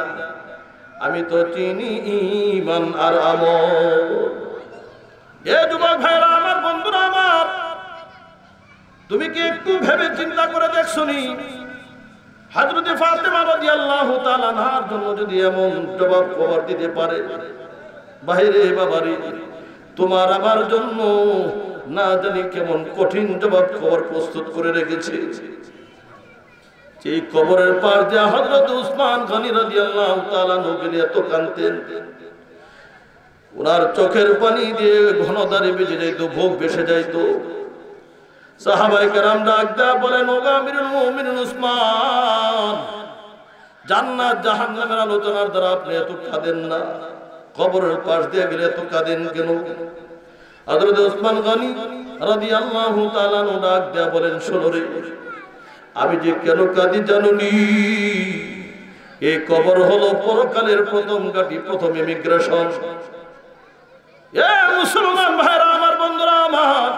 আমি তো চিনি ঈমান আর আমল। এ যুবক ভাইরা, আমার বন্ধুরা আমার, তুমি কি একটু ভেবে চিন্তা করে দেখছনি হযরতে ফাতেমা রাদিয়াল্লাহু তাআলা আনহার জন্য যদি এমন জবাব কবর দিতে পারে? বাইরে বাবারে, তোমার আমার জন্য না জানি কেমন কঠিন জবাব কবর প্রস্তুত করে রেখেছে। এই কবরের পার দিয়ে হযরত উসমান গনি রাদিয়াল্লাহু তাআলা নবীর এত কাঁদতেন, ওনার চোখের পানি দিয়ে ঘনদারে বেজে যাইতো, ভোগ ভেসে যাইতো। সাহাবায়ে কেরাম ডাক দেয়া বলেন, ও আমিরুল মুমিনিন উসমান, জান্নাত জাহান্নামের আলোচনার দ্বারা আপনি এত কাঁদেন না, কবরের পাশ দিয়ে গেলে এত কাঁদেন কেন? হযরত ওসমান গনি রাদিয়াল্লাহু তাআলা আনহু ডাক দেয়া বলেন, শোনো রে, আমি যে কেন কাঁদি জানুনি? এই কবর হলো পরকালের প্রথম ঘাঁটি, প্রথম ইমিগ্রেশন। এ মুসলমান ভাইরা আমার, বন্ধুরা আমার,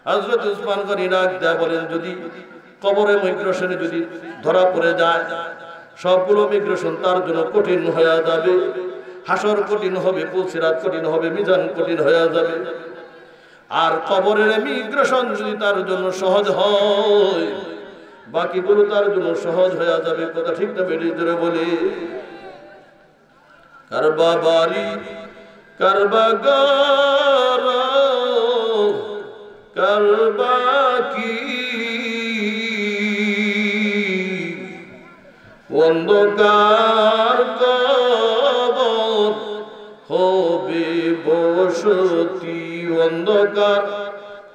হযরত ওসমান গনি ডাক দেয়া বলেন, যদি কবরে ইমিগ্রেশনে যদি ধরা পড়ে যায়, সবগুলো ইমিগ্রেশন তার জন্য কঠিন হয়ে যাবে। হাসর কঠিন হবে, পুলসিরাত কঠিন হবে, মিজান কঠিন হয়ে যাবে। আর কবরের ইমিগ্রেশন যদি তার জন্য সহজ হয়, বাকিগুলো তার জন্য সহজ হয়ে যাবে। কথা ঠিক না বেরিয়ে ধরে বলে, কারবা বাড়ি কারবা গর কারবা কি অন্ধকার কবর হবে বসতি, অন্ধকার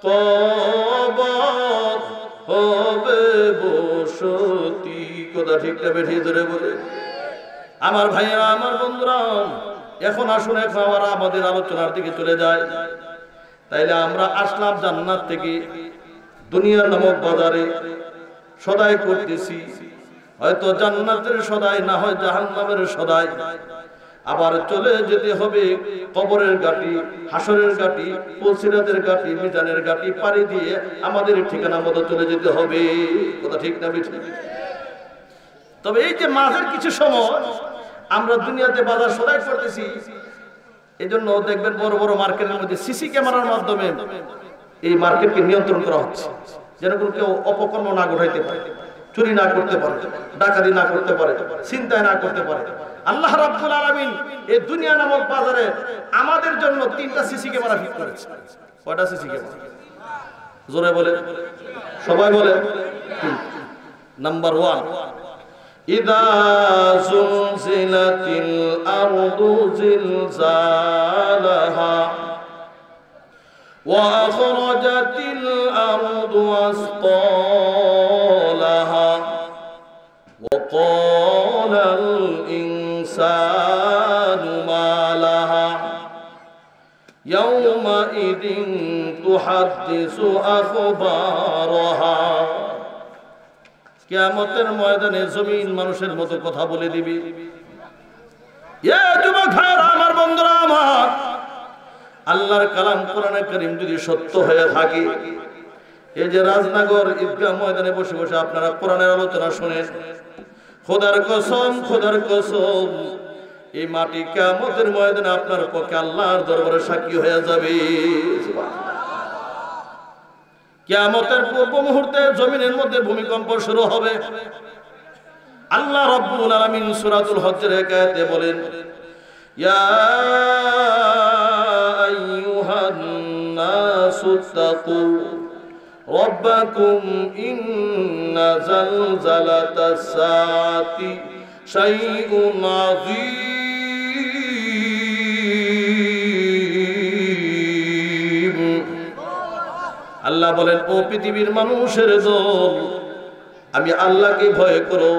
কবর হবে বসতি। কথা ঠিকটা বেঠিয়ে ধরে বলে আমার ভাইয়েরা, আমার বন্ধুরা, এখন আসুন এখন আমরা আমাদের আলোচনার দিকে চলে যায়। তাইলে আমরা আসলাম জান্নাত থেকে, দুনিয়া নামক বাজারে সদাই করতেছি, হয়তো জান্নাতের সদাই, না হয় জাহান্নামের সদাই। আবার চলে যেতে হবে কবরের ঘাটি, হাসরের ঘাটি, পুলসিরাতের ঘাটি, মিজানের ঘাটি পাড়ি দিয়ে আমাদের ঠিকানা মতো চলে যেতে হবে। কথা ঠিক না বেঠিক? তবে এই যে মাঝের কিছু সময় আমরা দুনিয়াতে বাজার সদাই করতেছি, এই জন্য দেখবেন বড় বড় মার্কেটের মধ্যে সিসি ক্যামেরার মাধ্যমে এই মার্কেটকে নিয়ন্ত্রণ করা হচ্ছে, যেন কোনো কেউ অপকর্ম না ঘটাইতে পারে, চুরি না করতে পারে, ডাকাতি না করতে পারে, চিন্তা না করতে পারে। আল্লাহ রাব্বুল আলামিন এই দুনিয়া নামক বাজারে আমাদের জন্য 3টা সিসি ক্যামেরা ফিট করেছে। কয়টা সিসি ক্যামেরা? জোরে বলে, সবাই বলে। নাম্বার 1, ইদা জুলজিলাতিল আরদু জিলজালাহা ওয়া আখরাজাতিল আরদু আসকালাহা ওয়া ক্বালাল ইনসানু মা লাহা ইয়াওমাইদিন তুহাদ্দিসু আখবারাহা। কিয়ামতের ময়দানে জমিন মানুষের মতো কথা বলে দিবে। এ যুবক ভাইরা আমার, বন্ধুরা আমার, আল্লাহর কালাম কোরআনে কারীম যদি সত্য হয়ে থাকে, এই যে রাজনগর ঈদগাহ ময়দানে বসে বসে আপনারা কোরআনের আলোচনা শুনেন, খোদার কসম, খোদার কসম, এই মাটি কিয়ামতের ময়দানে আপনার পক্ষে আল্লাহর দরবারে সাক্ষী হয়ে যাবে। কিয়ামতের পূর্ব মুহূর্তে জমিনের মধ্যে ভূমিকম্প শুরু হবে। আল্লাহ রাব্বুল আলামিন সূরাতুল হজ্জের এক আয়াতে বলেন, ইয়া আইয়ুহান নাসুত্তাকু রাব্বাকুম ইন্না জালজালাতাস সাআতি শাইউন আযীম। আল্লাহ বলেন, ও পৃথিবীর মানুষের দল, আমি আল্লাহকে ভয় করো।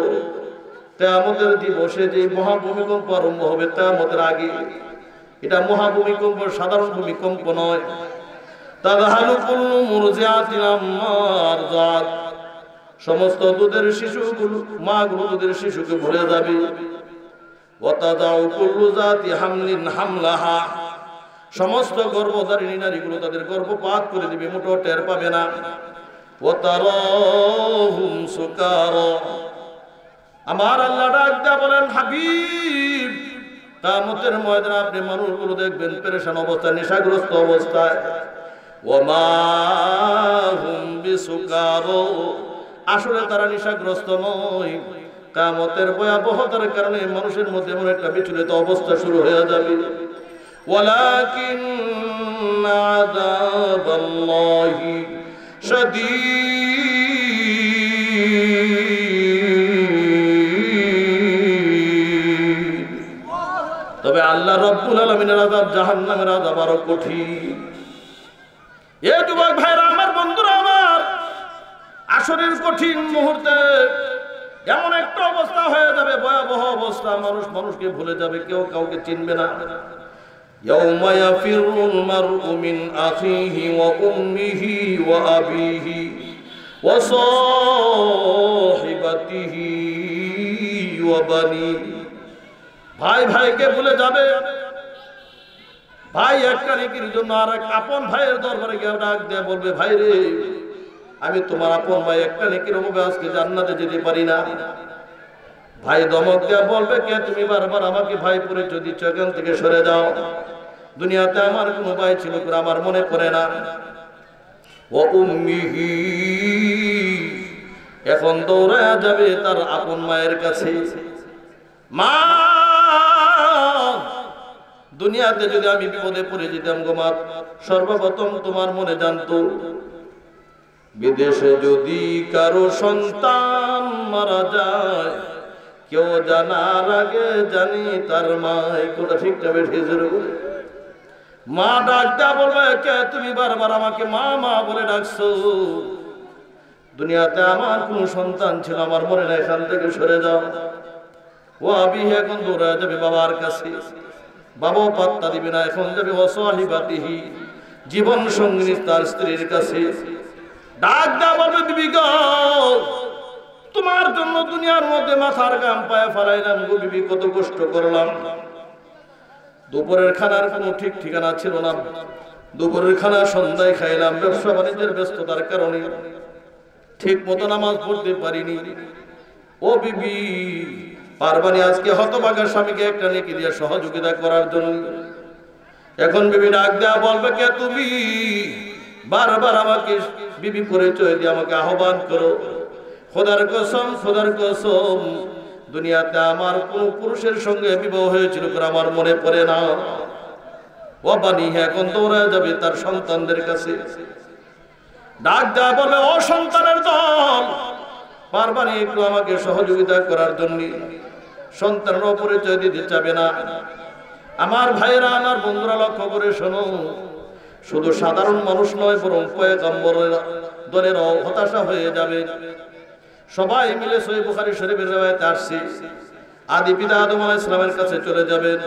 কিয়ামতের দিবসে যে মহাভূমিকম্প আরম্ভ হবে কিয়ামতের আগে, এটা মহাভূমিকম্প, সাধারণ ভূমিকম্প নয়। তাযহালু কুল্লু মুরজিআতিন আম্মা আরযাত, সমস্ত দুধের শিশুগুলো, মাগুলো দুধের শিশুকে ভুলে যাবে। ওয়া তাদাউ কুল্লু যাতি হামলিন হামলাহা, সমস্ত গর্ভধারিণী নারীগুলো তাদের গর্ভপাত করে দিবে, মোটেও টের পাবে না। ওয়া তারাহুম সুকারা, আমার আল্লাহ ডাক দেয়া বলেন, হাবিব, কিয়ামতের ময়দানে আপনি মানুষগুলো দেখবেন পেরেশান অবস্থায়, নেশাগ্রস্ত অবস্থায়। ওয়া মা হুম বিসুকারা, আসলে তারা নেশাগ্রস্ত নয়। কিয়ামতের ভয়াবহতার কারণে মানুষের মধ্যে এমন একটা বিচলিত অবস্থা শুরু হয়ে যাবে। ওয়ালাকিন আযাবাল্লাহি শাদীদ, তবে আল্লাহ রাব্বুল আলামিনের আযাব, জাহান্নামের আযাব আরো কঠিন। এ যুবক ভাইরা আমার, বন্ধুরা আমার, আসরের কঠিন মুহূর্তে এমন একটা অবস্থা হয়ে যাবে, ভয়াবহ অবস্থা, মানুষ মানুষকে ভুলে যাবে, কেউ কাউকে চিনবে না। ইয়াউমা ইয়াফিরুল মারউ মিন আখিহি ওয়া উম্মিহি ওয়া আবিহি ওয়া সাহিবাতিহি ওয়া বানিহি। ভাই ভাইকে ভুলে যাবে। ভাই একটা নেকির জন্য আর এক আপন ভাইয়ের দরবারে গিয়ে ডাক দিয়ে বলবে, ভাই রে, আমি তোমার আপন ভাই, একটা নেকির অভাবে আজকে জান্নাতে যেতে পারি না। ভাই ধমক দেয়া বলবে, কে তুমি বারবার আমাকে ভাই পরিচয় দিচ্ছ, এখান থেকে সরে যাও। দুনিয়াতে আমার কোনো ভাই ছিল কিনা আমার মনে পড়ে না। ও উম্মিহি, এখন দৌড়ায়া যাবে তার আপন মায়ের কাছে। মা, দুনিয়াতে যদি আমি বিপদে পড়ে যেতাম গো মা, সর্বপ্রথম তোমার মনে জানতো। বিদেশে যদি কারো সন্তান মারা যায়, কেউ জানার আগে জানি তার মা। এই কথা ঠিক না বেঠিক? মা ডাক দেয়া বলবে, কে তুমি বারবার আমাকে মা মা বলে ডাকছো? দুনিয়াতে আমার কোন সন্তান ছিল আমার মনে না, এখান থেকে সরে যাও। ও আবি, এখন দৌড়া যাবে বাবার কাছে। বাবাও পাত্তা দিবে না, এখন যাবে ওয়াসাহিবাতিহি, জীবন সঙ্গিনী তার স্ত্রীর কাছে। ডাক দেয়া বলবে, বিবি গো, তোমার জন্য দুনিয়ার মধ্যে মাথার ঘাম পায়ে ফেলাইলাম গো বিবি, কত কষ্ট করলাম। দুপুরের খানার কোনো ঠিক ঠিকানা ছিল না, দুপুরের খানা সন্ধ্যায় খাইলাম। ব্যবসা বাণিজ্যের ব্যস্ততার কারণে ঠিক মতো নামাজ পড়তে পারিনি। ও বিবি, পারবানি আজকে হতভাগা স্বামীকে একটা নেকি দিয়ে সহযোগিতা করার জন্য? এখন বিবি ডাক দেয়া বলবে, কে তুমি বারবার আমাকে বিবি পরিচয় দিয়ে আমাকে আহ্বান করো? খোদার কসম, খোদার কসম, দুনিয়াতে আমার কোন পুরুষের সঙ্গে বিবাহ হয়েছিল আমার মনে পড়ে না। ও বানি, এখন দৌড়া যাবে তার সন্তানদের কাছে। ডাক দেয়া বলে, ও সন্তানের দল, পারবানি একটু আমাকে সহযোগিতা করার জন্য? সন্তানের অপরিচয় দিতে চাবে না। আমার ভাইয়েরা, আমার বন্ধুরা, লক্ষ্য করে শোনো, শুধু সাধারণ মানুষ নয়, বরং পয়গম্বরের দলের হতাশা হয়ে যাবে। সবাই মিলে সহিহ বুখারী শরীফের riwayate আসছে, আদি পিতা আদম আলাইহিস সালামের কাছে চলে যাবেন।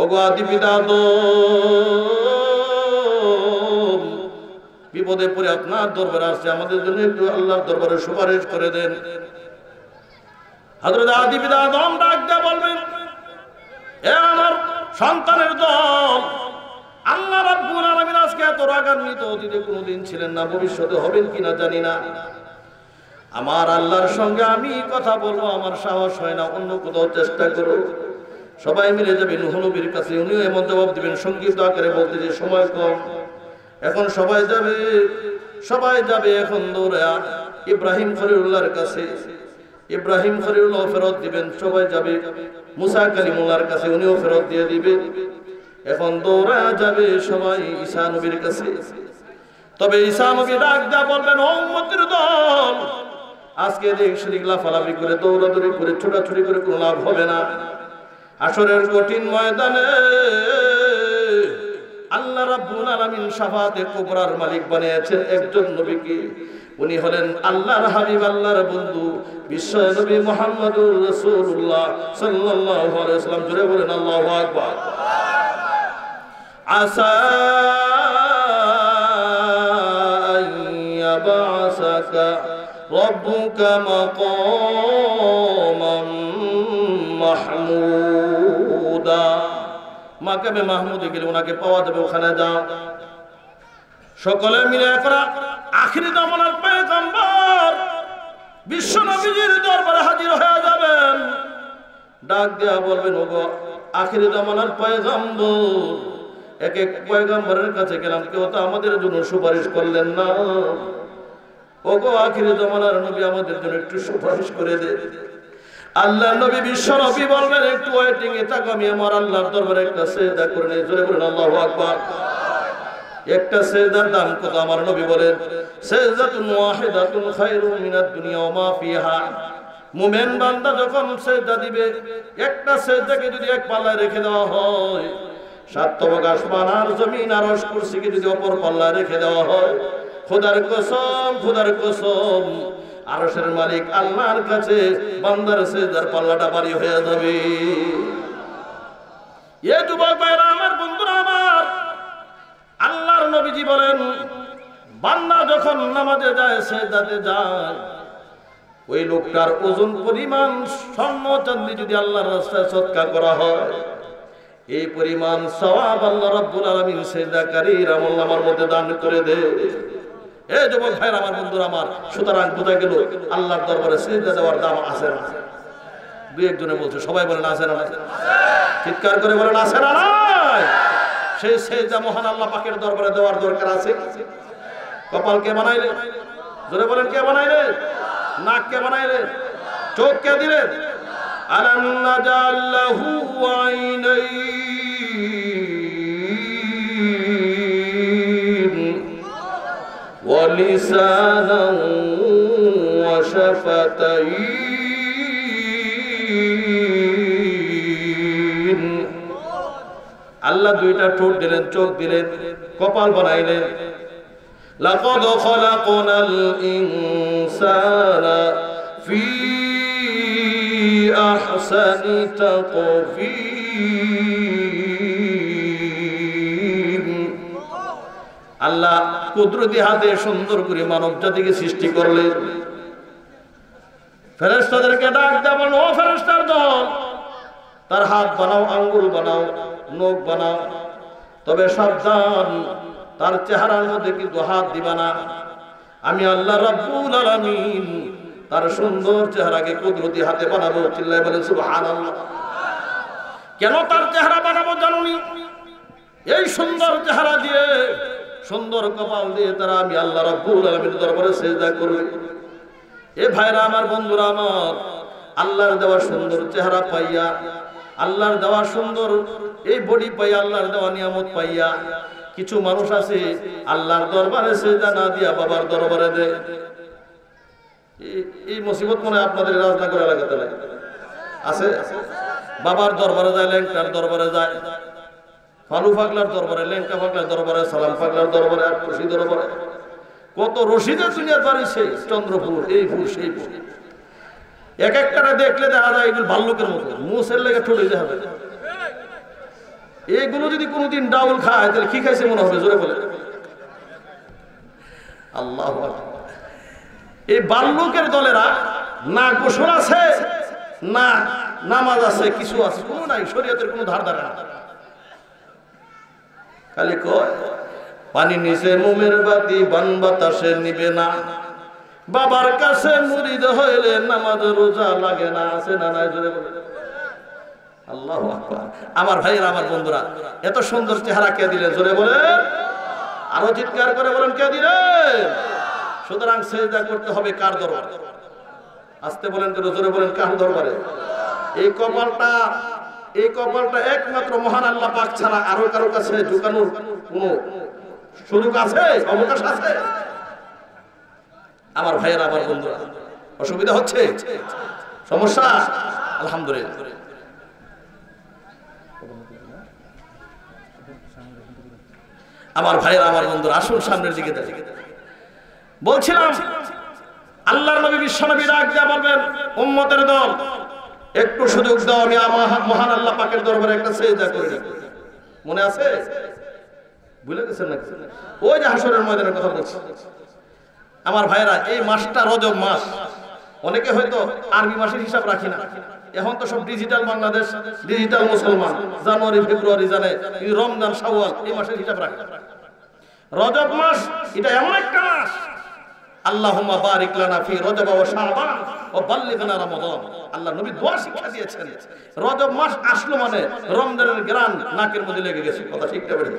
ওগো আদি পিতা আদম, বিপদে পড়ে আপনার দরবারে আসছে, আমাদের জন্য একটু আল্লাহর দরবারে সুপারিশ করে দেন। হযরত আদি পিতা আদম ডাক দিয়ে বলবেন, এ আমার সন্তানের দল, আল্লাহ রাব্বুল আলামিন আজকে এত রাগান্বিত অতীতে কোনোদিন ছিলেন না, ভবিষ্যতে হবেন কিনা জানি না। আমার আল্লাহর সঙ্গে আমি কথা বলবো, আমার সাহস হয় না, অন্য কোথাও চেষ্টা করো। সবাই মিলে যাবে নূহ নবীর কাছে, উনিও এমন জবাব দিবেন সংক্ষিপ্ত আকারে, বলতে যে সময় কম। এখন সবাই যাবে এখন দৌড়া ইব্রাহিম খলিলুল্লাহর কাছে। ইব্রাহিম খলিলুল্লাহ ফেরত দিবেন। সবাই যাবে মুসা কালিমুল্লাহর কাছে, উনিও ফেরত দিয়ে দিবেন। এখন দৌড়া যাবে সবাই ঈসা নবীর কাছে। তবে ঈসা নবী ডাক দেয়া বলবেন, ও উম্মতের দল, আজকে এদিক সেদিক লাফালাফি করে, দৌড়াদৌড়ি করে, ছোটাছুটি করে কোনো লাভ হবে না। হাসরের কঠিন ময়দানে আল্লাহ রাব্বুল আলামিন শাফাতে কুবরার মালিক বানিয়েছেন একজন নবীকে। উনি হলেন আল্লাহর হাবিব, আল্লাহর বন্ধু, বিশ্ব নবী মুহাম্মদুর রাসূলুল্লাহ সাল্লাল্লাহু আলাইহি ওয়াসাল্লাম। জোরে বলেন আল্লাহু আকবার। আসা আইয়াবাসাকা রাব্বুকা মাকামান মাহমুদা। মাকামে মাহমুদে গেলে ওনাকে পাওয়া যাবে, ওখানে যাও। সকলে মিলে একরা আখিরি জামানার পয়গম্বর বিশ্ব নবীর দরবারে হাজির হয়ে যাবেন। ডাক দেয়া বলবেন, ওগো আখিরি জামানার পয়গম্বর, এক এক পয়গম্বরের কাছে গেলাম, কেউ তো আমাদের জন্য সুপারিশ করলেন না। ওগো আখিরি জামানার নবী, আমাদের জন্য একটু সুপারিশ করে দে। আল্লাহর নবী বিশ্ব নবী বলবেন, একটু ওয়েটিং এ থাকো, আমি আমার আল্লাহর দরবারে একটা সিজদা করে নেই। জোরে বলেন আল্লাহু আকবার। একটা সিজদার দাম কত? আমার নবী বলেন, সিজদাতুন ওয়াহিদাতুন খায়রুম মিনাদ দুনিয়া ওয়া মা ফিহা। মুমিন বান্দা যখন সিজদা দিবে, একটা সিজদাকে যদি এক পাল্লায় রেখে দেওয়া হয়, সাত তবক আসমান আর জমিন আর আরশ কুরসিকে যদি অপর পাল্লায় রেখে দেওয়া হয়, খোদার কসম, খোদার কসম, আরশের মালিক আল্লাহর কাছে বান্দার সিজদার পাল্লাটা ভারী হয়ে যাবে। এ যুবক ভাইরা আমার, বন্ধুরা আমার, আল্লাহর নবীজি বলেন বান্দা যখন নামাজে যায়, সিজদাতে যায়, ওই লোকটার ওজন পরিমাণ স্বর্ণ চাঁদি যদি আল্লাহর রাস্তায় সদকা করা হয়, এই পরিমাণ সওয়াব আল্লাহ রাব্বুল আলামিন সিজদাকারীর আমলনামার মধ্যে দান করে দেয়। এ যুবক ভাইরা আমার, বন্ধুরা আমার, সুতরাং বোঝা গেল আল্লাহর দরবারে সিজদা দেওয়ার দাম আছে না? দুই একজনে বলছে, সবাই বলেন আছে না? চিৎকার করে বলেন আছে না? সেই সিজদা মহান আল্লাহ পাকের দরবারে দেওয়ার দরকার আছে। কপাল কে বানাইলে? জোরে বলেন কে বানাইলে? নাক কে বানাইলে? চোখ কে দিলেন? আলাম নাজাল লাহু আইনাইন ওয়া লিসানান ওয়া শাফাতাইন। আল্লাহ দুইটা ঠোঁট দিলেন, চোখ দিলেন, কপাল বানাইলেন। লাকাদ খালাকনাল ইনসানা ফি আহসানি তাকবীর। আল্লাহ কুদরতি হাতে সুন্দর করে মানব জাতিকে সৃষ্টি করলেন। ফেরেশতাদেরকে ডাক দেয়া বলল, ও ফেরেশতার দল, তার হাত বানাও, আঙ্গুল বানাও, নখ বানাও, তবে সাবধান, তার চেহারার মধ্যে কিন্তু হাত দিবা না। আমি আল্লাহ রাব্বুল আলামিন তার সুন্দর চেহারাকে কুদরতি হাতে বানাবো। চিল্লায় বলেন সুবহানাল্লাহ। কেন তার চেহারা বানাবো জানুনি? এই সুন্দর চেহারা দিয়ে, সুন্দর কপাল দিয়ে তারা আমি আল্লাহ রাব্বুল আলামিনের দরবারে সিজদা করবে। এ ভাইরা আমার, বন্ধুরা আমার, আল্লাহর দেওয়া সুন্দর চেহারা পাইয়া, আল্লাহর দেওয়া সুন্দর এই বডি পাইয়া, আল্লাহর দেওয়া নিয়ামত পাইয়া, কিছু মানুষ আছে আল্লাহর দরবারে সিজদা না দিয়া বাবার দরবারে দেয়। এই মুসিবত মনে আপনাদের রাজনগর এলাকাতে আছে। বাবার দরবারে যায়, ল্যাংটার দরবারে যায়, ফালু পাগলার দরবারে, ল্যাংটা পাগলার দরবারে, সালাম পাগলার দরবারে, আর খুশি দরবারে, কত রশিদে দুনিয়ার বাড়ি, সেই চন্দ্রপুর, এই ফুল সেই ফুল, এক একটা দেখলে দেখা যায় এগুলো ভাল্লুকের মতো, মুসের লেগে ঠুলে যাবে। এইগুলো যদি কোনোদিন ডাউল খায় তাহলে কি খাইছে মনে হবে? জোরে বলে আল্লাহু আকবার। এই বাল্লুকের দলেরা না গোসল আছে, না নামাজ আছে, কিছু আছে, কোনো নাই, শরীয়তের কোনো ধার ধারে না। খালি কয় পানি নিচে মোমের বাতি, বান বাতাসে নিবে না, বাবার কাছে মুরিদ হইলে নামাজ রোজা লাগে না। আছে না নাই? জোরে বলে আল্লাহু আকবার। আমার ভাইয়েরা, আমার বন্ধুরা, এত সুন্দর চেহারা কে দিলেন? জোরে বলে, আরো চিৎকার করে বলেন কে দিলেন? সুতরাং সিজদা করতে হবে কার দরবারে? আস্তে বলেন, জোরে বলেন কার দরবারে? এই কপালটা একমাত্র মহান আল্লাহ পাক ছাড়া আরো কারো কাছে ঝুঁকানোর কোন সুযোগ আছে, অবকাশ আছে? আমার ভাইয়েরা, আমার বন্ধুরা, অসুবিধা হচ্ছে, সমস্যা? আলহামদুলিল্লাহ। আমার ভাইয়েরা, আমার বন্ধুরা, আসুন সামনের দিকে দেখি। বলছিলাম আল্লাহর নবী, বিশ্বনবী ডাক দিয়া বলবেন, উম্মতের দল একটু সুযোগ দাও, আমি মহান আল্লাহ পাকের দরবারে একটা সিজদা করি। মনে আছে? ভুলে গেছেন নাকি? ওই যে হাসরের ময়দানের কথা বলছি। আমার ভাইয়েরা, এই মাসটা রজব মাস। অনেকে হয়তো আরবি মাসের হিসাব রাখি না, এখন তো সব ডিজিটাল বাংলাদেশ, ডিজিটাল মুসলমান, জানুয়ারি ফেব্রুয়ারি জানে, রমজান শাওয়াল এই মাসের হিসাব রাখে। রজব মাস এটা এমন একটা মাস, আল্লাহুম্মা বারিক লানা ফি রজব ওয়া শাবান ওয়া বাল্লিগনা রমাদান। আল্লাহ নবী দোয়া শিক্ষা দিয়েছেন। রজব মাস আসলো মানে রমজানের গ্রান নাকের মধ্যে লেগে গেছে। কথা ঠিকটা বলে।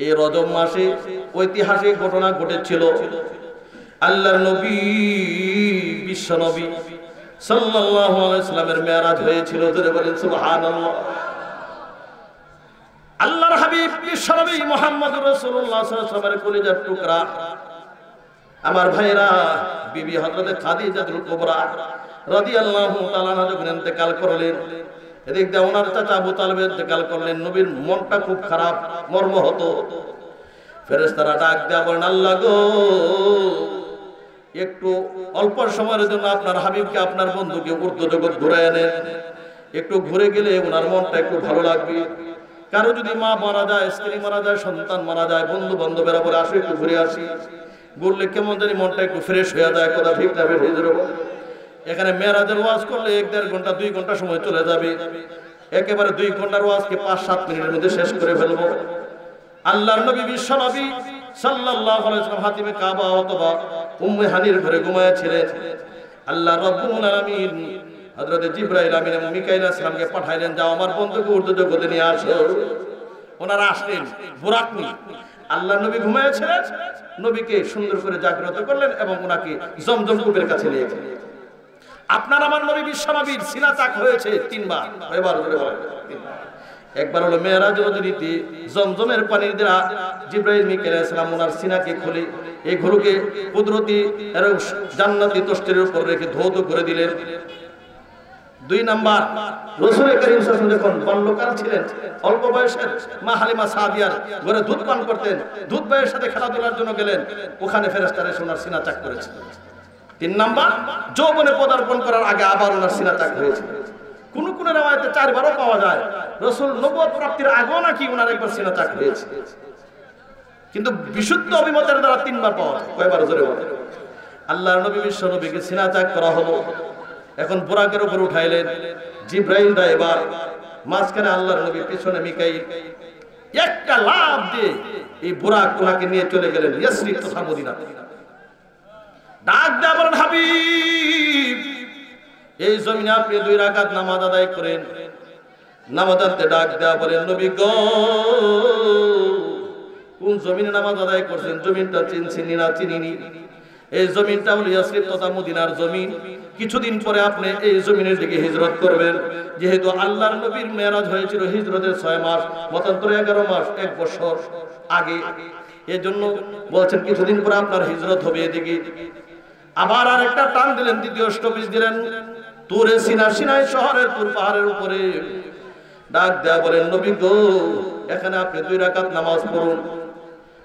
এই রজব মাসে ঐতিহাসিক ঘটনা ঘটেছিল। আল্লাহর নবী, বিশ্ব নবী সাল্লাল্লাহু আলাইহি ওয়াসাল্লামের মেরাজ হয়েছিল। জোরে বলেন সুবহানাল্লাহ। আল্লাহর হাবিব বিশ্ব নবী মুহাম্মদুর রাসূলুল্লাহ সাল্লাল্লাহু আলাইহি ওয়াসাল্লামের কলিজার টুকরা আমার ভাইরা, বিবি হযরত খাদিজাতুল কুবরা রাদিয়াল্লাহু তাআলা আনহা যখন ইন্তেকাল করলেন, এদিক দিয়ে ওনার চাচা আবু তালেব ইন্তেকাল করলেন। নবীর মনটা খুব খারাপ, মর্মাহত। ফেরেশতারা ডাক দেয়া বলেন, আল্লাহ গো, একটু অল্প সময়ের জন্য আপনার হাবিবকে, আপনার বন্ধুকে ঊর্ধ্ব জগৎ ঘুরায় নেন। একটু ঘুরে গেলে ওনার মনটা একটু ভালো লাগবে। কারো যদি মা মারা যায়, স্ত্রী মারা যায়, সন্তান মারা যায়, বন্ধু বান্ধবেরা বলে আসো একটু ঘুরে আসি, ঘুরলে কেমন জানি মনটা একটু ফ্রেশ হয়ে যায়। কথা ঠিক না? এখানে মেরাজের ওয়াজ করলে 1-1.5 ঘন্টা 2 ঘন্টা সময় চলে যাবে। একেবারে 2 ঘন্টার ওয়াজকে 5-7 মিনিটের মধ্যে শেষ করে ফেলবো। আল্লাহর নবী, বিশ্ব নবী সাল্লাল্লাহু আলাইহি ওয়াসাল্লাম হাতিমে কাবা অথবা উম্মে হানির ঘরে ঘুমাচ্ছিলেন। আল্লাহ রাব্বুল আলামিন হযরত জিবরাইল আমিন এবং মিকাইল আসসালামকে পাঠাইলেন, যাও আমার বন্ধুকে ঊর্ধ্ব জগতে নিয়ে আসো। ওনারা আসলেন বুরাক নিয়ে। আল্লাহ নবী ঘুমাচ্ছিলেন, নবীকে সুন্দর করে জাগ্রত করলেন এবং ওনাকে জমজম কূপের কাছে নিয়ে গেলেন। আপনার আমার নবী বিশ্ব নবীর সিনা চাক হয়েছে 3 বার। এবার ধরে বলেন, 3 বার। একবার হলো মেরাজ রজনীতে জমজমের পানি দ্বারা জিবরাইল মিকাইল আলাইহিস সালাম ওনার সিনাকে খুলে এই ঘরুকে কুদরতি এবং জান্নাতি তশতির উপর রেখে ধৌত করে দিলেন। 2 নাম্বার, রাসূল করিম সাল্লাল্লাহু আলাইহি ওয়াসাল্লাম যখন বাল্যকাল ছিলেন, অল্প বয়সের মা হালিমা সাদিয়ার ঘরে দুধ পান করতেন, দুধ ভাইয়ের সাথে খেলাধুলার জন্য গেলেন, ওখানে ফেরেশতারা ওনার সিনা চাক করেছে। 3 নাম্বার, যৌবনে পদার্পণ করার আগে আবার ওনার সিনা চাক হয়েছে। কোন কোন riwayate 4 বারও পাওয়া যায়। রাসূল নবুয়ত প্রাপ্তির আগেও নাকি ওনার একবার সিনা চাক হয়েছে, কিন্তু বিশুদ্ধ অভিমতের দ্বারা 3 বার পাওয়া যায়। কয়বার জোরে বলেন? আল্লাহর নবী বিশ্ব নবীকে সিনা চাক করা হলো। এখন বুরাকের উপর উঠাইলেন জিবরাইল দা, এবার মাঝখানে আল্লাহর নবী, পিছনে মিকাইল। একটা লাফ দিয়ে এই বুরাক ওনাকে নিয়ে চলে গেলেন ইয়াসরিব তথা মদিনা। ডাক দেয়া বলেন, হাবিব এই জমিনে আপনি 2 রাকাত নামাজ আদায় করেন। নামাজ আনতে ডাক দেয়া বলেন, নবী গো কোন জমিনে নামাজ আদায় করছেন? জমিনটা চিনছিনি না? চিনিনি। এই জমিনটা হলো ইয়াসরিব তথা মদিনার জমিন। কিছুদিন পরে আপনি এই জমিনের দিকে হিজরত করবেন। যেহেতু আল্লাহর নবীর মেরাজ হয়েছিল হিজরতের 6 মাস, মতান্তরে 11 মাস, 1 বছর আগে। এজন্য বলছেন কিছুদিন পরে আপনার হিজরত হবে এদিকে। আবার আরেকটা টান দিলেন, দ্বিতীয় স্টপেজ দিলেন তুরে সিনা, সিনাই শহরের তুর পাহাড়ের উপরে। ডাক দেয়া বলেন, নবী গো এখানে আপনি 2 রাকাত নামাজ পড়ুন।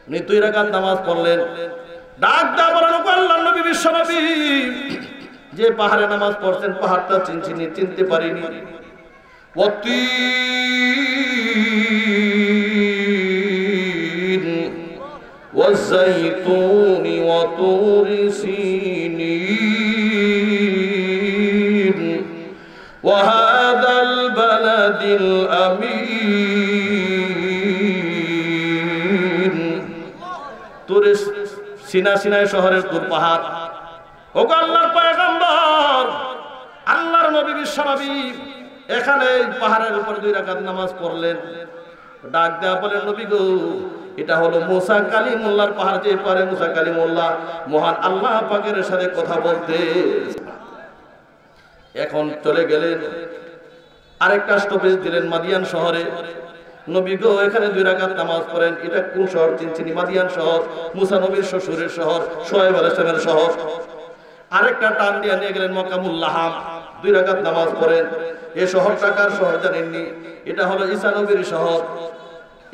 উনি 2 রাকাত নামাজ পড়লেন। ডাক দেয়া বলেন, আল্লাহর নবী বিশ্ব নবী যে পাহাড়ে নামাজ পড়ছেন পাহাড়টা চিনছিনি, চিনতে পারিনি। والزيتون وطور سينين وهذا البلد الأمين। তুর সিনা, সিনাই শহরের তুর পাহাড়। ওগো আল্লাহর পয়গম্বর, আল্লাহর নবী বিশ্ব নবী এখানে পাহাড়ের উপর 2 রাকাত নামাজ পড়লেন। ডাক দেয়া বলেন, নবী গো এটা হলো মুসা কালিমুল্লাহর পাহাড়। যে পারে মুসা কালিমুল্লাহ মহান আল্লাহ পাকের সাথে কথা বলতে। এখন চলে গেলেন, আরেকটা স্টপেজ দিলেন মাদিয়ান শহরে। নবী গো এখানে 2 রাকাত নামাজ পড়েন। এটা কোন শহর? চিনছিনি, মাদিয়ান শহর, মুসা নবীর শ্বশুরের শহর, শোয়েব আলাইহিস সালামের শহর। আরেকটা টান দিয়ে নিয়ে গেলেন মকামুল লাহাম, 2 রাকাত নামাজ পড়েন। এই শহরটা কার শহর জানেননি? এটা হলো ঈসা নবীর শহর।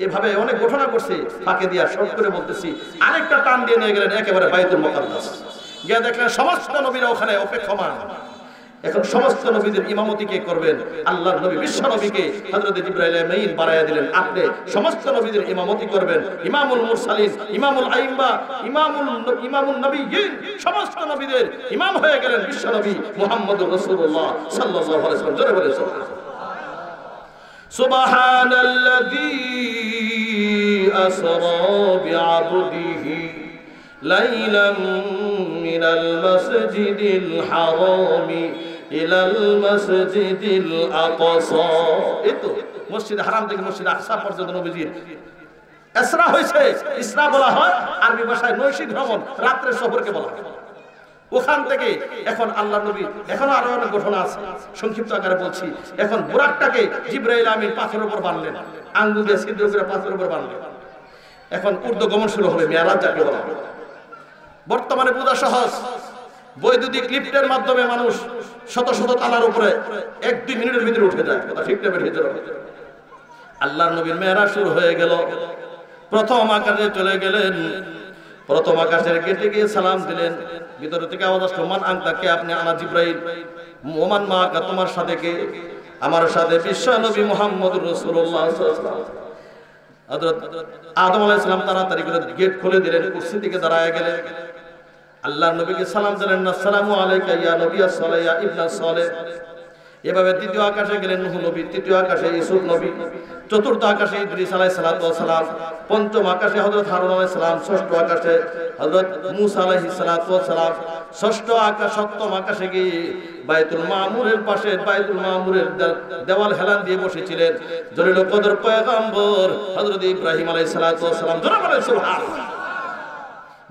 এভাবে অনেক ঘটনা করছে, ফাঁকে দিয়া শর্ট করে বলতেছি। আরেকটা টান দিয়ে নিয়ে গেলেন একেবারে বাইতুল মুকাদ্দাস। গিয়ে দেখলেন সমস্ত নবীরা ওখানে অপেক্ষমান। এখন সমস্ত নবীদের ইমামতি কে করবেন? আল্লাহর নবী বিশ্ব নবীকে হযরত জিবরাইল আমিন বানায়া দিলেন, আপনি সমস্ত নবীদের ইমামতি করবেন। ইমামুল মুরসালিন, ইমামুল আইম্মা, ইমামুন নবিয়্যিন, সমস্ত নবীদের ইমাম হয়ে গেলেন বিশ্ব নবী মুহাম্মদুর রাসূলুল্লাহ সাল্লাল্লাহু আলাইহি ওয়াসাল্লাম। জোরে বলে সুবহানাল্লাযী আসরা বিআবদিহি লাইলাম মিনাল মাসজিদিল হারামি ইলাল মাসজিদিল আকসা। এই তো মসজিদ হারাম থেকে মসজিদ আকসা পর্যন্ত নবীজির ইসরা হয়েছে। ইসরা বলা হয় আরবি ভাষায় নৈশিক ভ্রমণ, রাতের সফরকে বলা হয়। ওখান থেকে এখন আল্লাহর নবী, এখনো আরো অনেক ঘটনা আছে, সংক্ষিপ্ত আকারে বলছি। এখন বুরাকটাকে জিবরাইল আমিন পাথরের উপর বাঁধলেন, আঙ্গুল দিয়ে ছিদ্র করে পাথরের উপর বাঁধলেন। এখন ঊর্ধ্বগমন শুরু হবে, মেরাজ যাকে বলা হয়। বর্তমানে বোঝা সহজ, বৈদ্যুতিক লিফটের মাধ্যমে মানুষ শত শত তালার উপরে 1-2 মিনিটের ভিতরে উঠে যায়। কথা ঠিক না? আল্লাহর নবীর মেরাজ শুরু হয়ে গেল। প্রথম আকাশে চলে গেলেন, প্রথম আকাশের গেটে গিয়ে সালাম দিলেন। ভিতরে থেকে আওয়াজ আসলো, মান আনতা, কে আপনি? আনা জিব্রাইল। ওমান মাকা, তোমার সাথে কে? আমার সাথে বিশ্ব নবী মুহাম্মদুর রাসূলুল্লাহ সাল্লাল্লাহু আলাইহি ওয়াসাল্লাম। হযরত আদম আলাইহিস সালাম তাড়াতাড়ি করে গেট খুলে দিলেন, কুরসি থেকে দাঁড়ায় গেলেন। আল্লাহর নবীকে সালাম দিলেন, আসসালামু আলাইকা ইয়া নবী সালেহ ইয়া ইবনা সালেহ। এভাবে দ্বিতীয় আকাশে গেলেন নূহ নবী, তৃতীয় আকাশে ইউসুফ নবী, চতুর্থ আকাশে ইদ্রিস আলাইহিস সালাতু ওয়াস সালাম, পঞ্চম আকাশে হযরত হারুন আলাইহিস সালাম, ষষ্ঠ আকাশে হযরত মূসা আলাইহিস সালাতু ওয়াস সালাম, ষষ্ঠ আকাশ সপ্তম আকাশে গিয়ে বাইতুল মামুরের পাশে, বাইতুল মামুরের দেওয়াল হেলান দিয়ে বসেছিলেন জলিল কদর পয়গম্বর হযরত ইব্রাহিম আলাইহিস সালাতু ওয়াস সালাম। জোরে বলেন সুবহানাল্লাহ।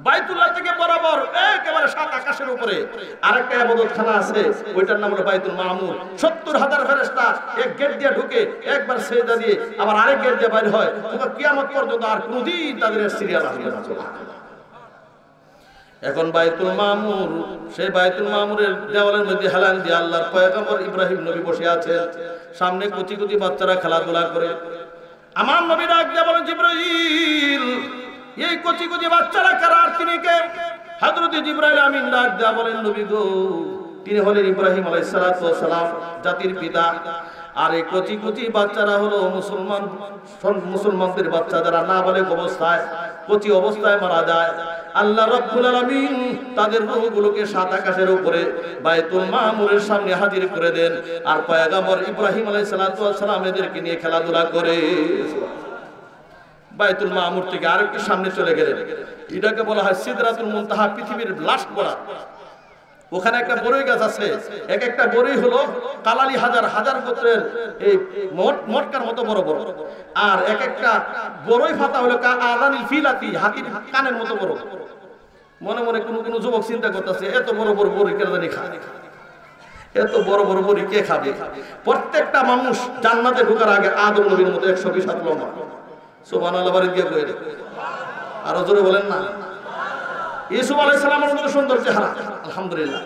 বাইতুল্লাহ থেকে বরাবর একেবারে সাত আকাশের উপরে আরেকটা ইবাদতখানা আছে, ওইটার নাম হলো বাইতুল মামুর। ৭০,০০০ ফেরেশতা এক গেট দিয়ে ঢুকে একবার সিজদা দিয়ে আবার আরেক গেট দিয়ে বাইরে হয়। পুরো কিয়ামত পর্যন্ত আর কোনদিন তাদের সিরিয়াল আসবে না। এখন বাইতুল মামুর, সেই বাইতুল মামুরের দেওয়ালের মধ্যে হেলান দিয়ে আল্লাহর পয়গম্বর ইব্রাহিম নবী বসে আছেন। সামনে কচি কচি বাচ্চারা খেলাধুলা করে। আমার নবী ডাক দিয়ে বলেন, জিবরাইল, এই কচি কচি বাচ্চারা কারা? আর তিনি কে? হযরত জিবরাইল আমিন ডাক দেয়া বলেন, নবী গো, তিনি হলেন ইব্রাহিম আলাইহিস সালাতু ওয়াস সালাম, জাতির পিতা। আর এই কচি কচি বাচ্চারা হলো মুসলমানদের বাচ্চা, যারা নাবালেগ অবস্থায়, কচি অবস্থায় মারা যায়। আল্লাহ রাব্বুল আলামিন তাদের রূহগুলোকে সাত আকাশের উপরে বাইতুল মামুরের সামনে হাজির করে দেন। আর পয়গম্বর ইব্রাহিম আলাইহিস সালাতু ওয়াস সালাম এদেরকে নিয়ে খেলাধুলা করে বাইতুল মামুর থেকে আরেকটু সামনে চলে গেলেন। এটাকে বলা হয় সিদরাতুল মুনতাহা, পৃথিবীর লাস্ট বড়া। ওখানে একটা বড়ই গাছ আছে, এক একটা বড়ই হলো কালালি হাজার হাজার গোত্রের এই মটকার মতো বড় বড়। আর এক একটা বড়ই পাতা হলো আযানিল ফিলাতি, হাতির কানের মতো বড়। মনে মনে কোন যুবক চিন্তা করতেছে, এত বড় বড় বড়ই কে জানি খায়, এত বড় বড় বড়ি কে খাবে? প্রত্যেকটা মানুষ জান্নাতে ঢোকার আগে আদম নবীর মতো 120 হাত লম্বা। সুবহানাল্লাহ, বাড়ি দিয়ে কইরে আরো জোরে বলেন না। ইউসুফ আলাইহিস সালামের মতো সুন্দর চেহারা, আলহামদুলিল্লাহ।